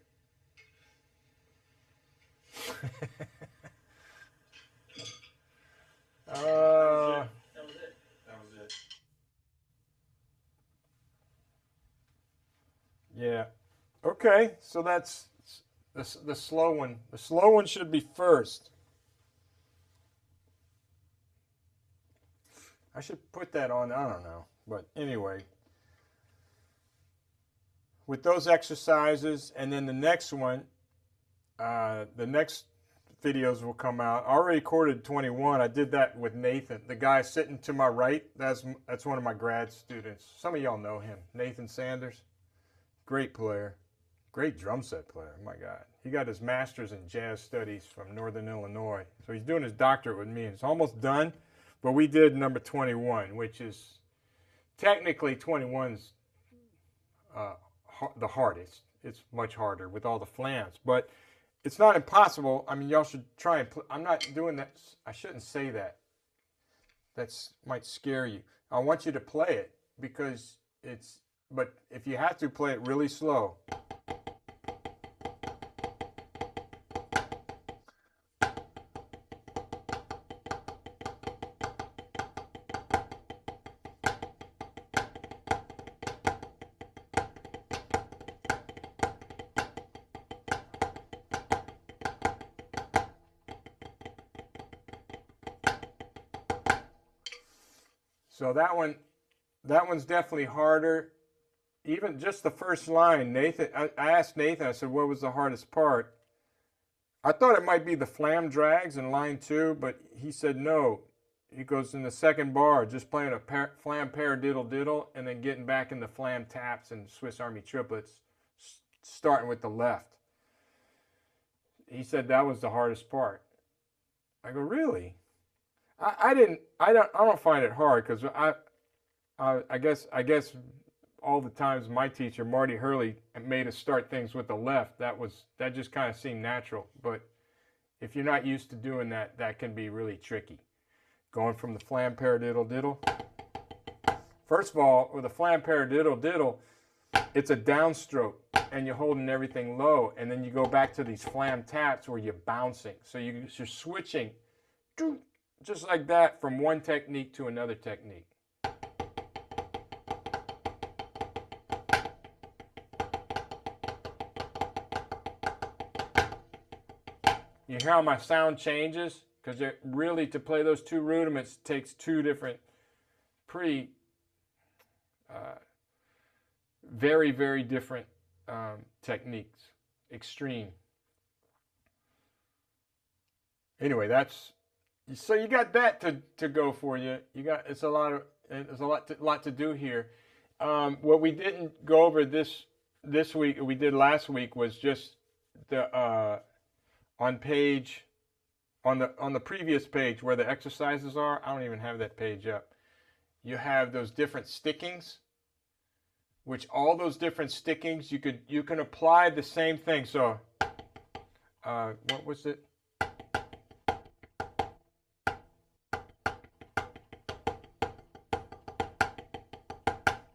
That was it. That was it. Yeah. Okay, so that's the slow one. The slow one should be first. I should put that on, I don't know. But anyway, with those exercises, and then the next one, the next videos will come out. I already recorded 21. I did that with Nathan, the guy sitting to my right. That's one of my grad students. Some of y'all know him, Nathan Sanders. Great player, great drum set player. Oh my God, he got his master's in jazz studies from Northern Illinois. So he's doing his doctorate with me. It's almost done. But we did number 21, which is technically 21's the hardest. It's much harder with all the flams, but it's not impossible. I mean, y'all should try and I'm not doing that. I shouldn't say that. That might scare you. I want you to play it because but if you have to, play it really slow. So that one's definitely harder. Even just the first line, Nathan, I asked Nathan, I said, what was the hardest part? I thought it might be the flam drags in line 2, but he said no. He goes in the second bar, just playing a flam paradiddle diddle, and then getting back into flam taps and Swiss Army triplets, starting with the left. He said that was the hardest part. I go, really? I don't find it hard because I guess all the times my teacher Marty Hurley made us start things with the left. That just kind of seemed natural. But if you're not used to doing that, that can be really tricky. Going from the flam paradiddle diddle. First of all, with a flam paradiddle diddle, it's a downstroke and you're holding everything low, and then you go back to these flam taps where you're bouncing. So you're switching just like that from one technique to another technique. You hear how my sound changes? Because really, to play those two rudiments takes two different, pretty, very, very different techniques. Extreme. Anyway, so you got that to go for you. There's a lot to do here. What we didn't go over this week, we did last week, was just the on the previous page where the exercises are. I don't even have that page up. You have those different stickings, which all those different stickings you can apply the same thing. So what was it?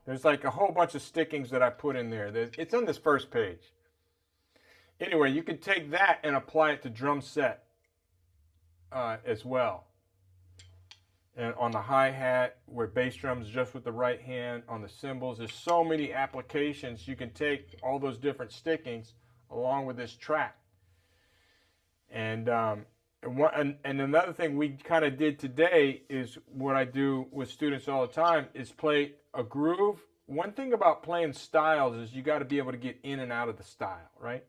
There's like a whole bunch of stickings that I put in there. It's on this first page. Anyway, you can take that and apply it to drum set as well. And on the hi-hat, where bass drums just with the right hand, on the cymbals, there's so many applications. You can take all those different stickings along with this track. And another thing we kind of did today is what I do with students all the time is play a groove. One thing about playing styles is you got to be able to get in and out of the style, right?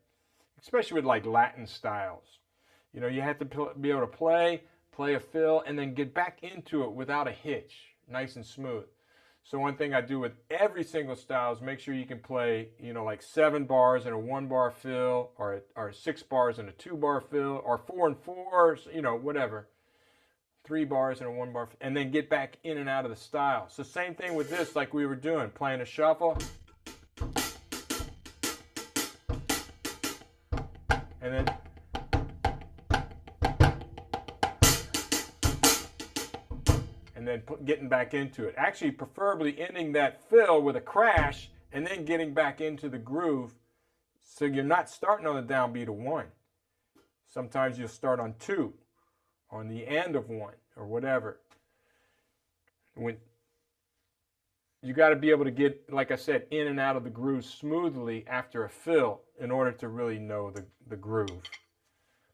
Especially with like Latin styles. You know, you have to be able to play a fill, and then get back into it without a hitch, nice and smooth. So one thing I do with every single style is make sure you can play, you know, like 7 bars in a 1-bar fill, or 6 bars in a 2-bar fill, or 4 and 4, you know, whatever. 3 bars in a 1-bar, and then get back in and out of the style. So same thing with this, like we were doing, playing a shuffle. And then getting back into it. Actually, preferably ending that fill with a crash and then getting back into the groove, so you're not starting on the downbeat of 1. Sometimes you'll start on 2, on the end of 1, or whatever. When you got to be able to get, like I said, in and out of the groove smoothly after a fill in order to really know the groove.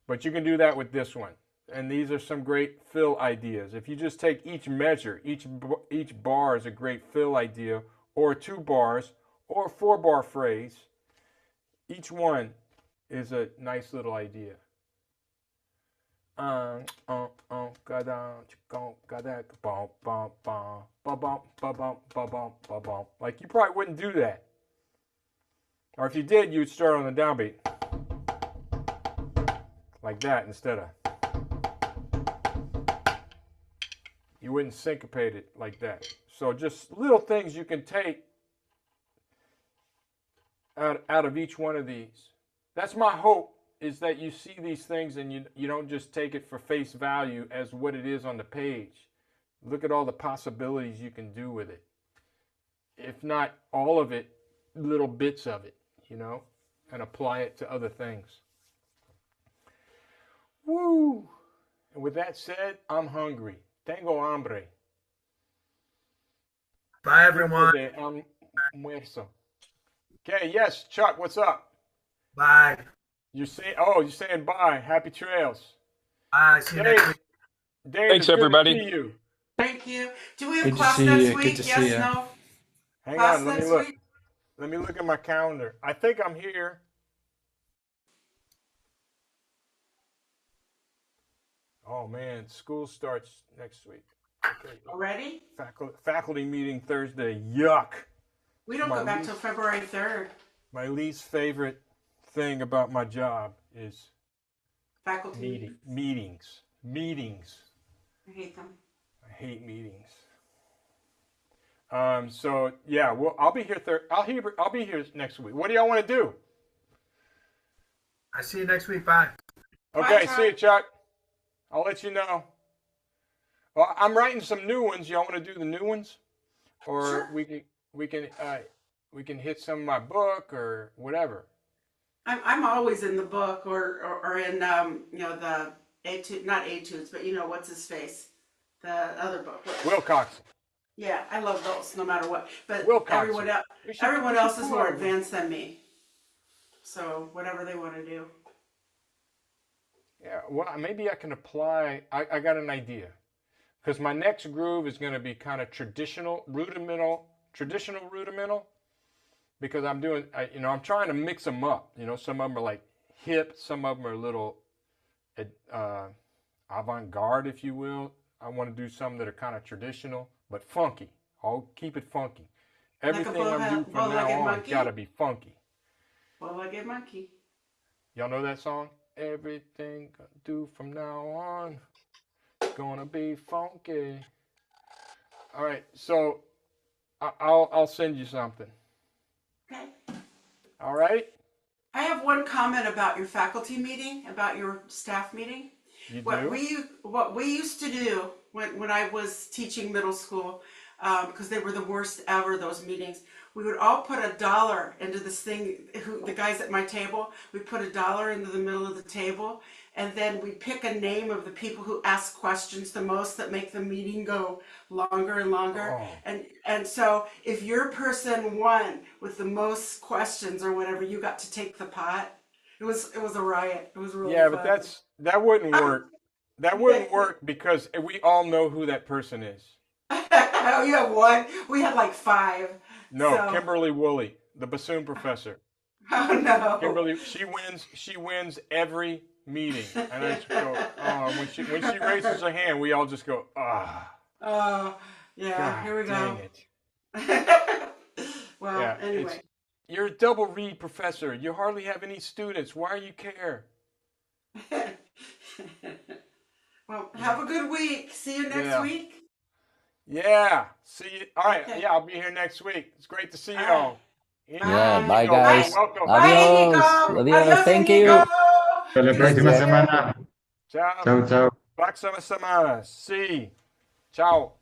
But you can do that with this one. And these are some great fill ideas. If you just take each measure, each bar is a great fill idea, or 2 bars, or a 4-bar phrase. Each one is a nice little idea. Like you probably wouldn't do that. Or if you did, you'd start on the downbeat. Like that instead of. You wouldn't syncopate it like that. So just little things you can take out of each one of these. That's my hope, is that you see these things and you don't just take it for face value as what it is on the page. Look at all the possibilities you can do with it. If not all of it, little bits of it, you know, and apply it to other things. Woo! And with that said, I'm hungry. Tengo hambre. Bye, everyone. Almuerzo. Okay, yes, Chuck, what's up? Bye. You're saying bye. Happy trails. Bye. See you next week. Dave, Thanks, everybody. Good to see you. Thank you. Do we have Good to class see next you. week? Good to see Yes, you. no? Hang Class on, let me next look. week? Let me look at my calendar. I think I'm here. Oh man, school starts next week. Okay. Already? Faculty meeting Thursday. Yuck. We don't go back till February 3rd. My least favorite thing about my job is Faculty. meetings. I hate them. I hate meetings. So yeah, well, I'll be here. I'll be here next week. What do y'all want to do? I see you next week. Bye. Okay, Bye, see you, Chuck. I'll let you know. Well, I'm writing some new ones. Y'all want to do the new ones, or Sure. we can hit some of my book or whatever. I'm always in the book or in the etude, not etudes, but what's his face, the other book. Wilcox. Yeah, I love those no matter what. But Wilcox. everyone else is more advanced than me. So whatever they want to do. Yeah, well, maybe I can apply. I got an idea. Because my next groove is going to be kind of traditional, rudimental, because I'm doing, I'm trying to mix them up. Some of them are like hip, some of them are a little avant-garde, if you will. I want to do some that are kind of traditional, but funky. I'll keep it funky. Everything I'm doing from now on got to be funky. Bow-legged monkey. Y'all know that song? Everything I do from now on gonna be funky. All right, so I'll send you something. Okay. All right. I have one comment about your faculty meeting, about your staff meeting. You do? What we used to do when I was teaching middle school, because they were the worst ever, those meetings, we would all put $1 into this thing. The guys at my table, we put $1 into the middle of the table, and then we pick a name of the people who ask questions the most that make the meeting go longer and longer. Oh. And so if your person won with the most questions or whatever, you got to take the pot. It was a riot. It was really Yeah, fun. but that wouldn't work. That wouldn't work because we all know who that person is. Oh, you have one? We had like 5. No, So- Kimberly Woolley, the bassoon professor. Oh no. Kimberly, she wins every meeting. And I just go, oh, when she raises her hand, we all just go, ah. Oh, yeah, God, here we dang go. it. Well, Yeah, anyway. you're a double read professor. You hardly have any students. Why do you care? Well, have a good week. See you next week. Yeah. See you. All right. Okay. Yeah, I'll be here next week. It's great to see you All all. Yeah, Bye. bye Inigo, guys. welcome. Bye, Adios. Inigo. Adios. Adios, Thank Inigo. you. Hasta la próxima Gracias. semana. Ciao. Chau, chau. Próxima semana. Sí. Ciao.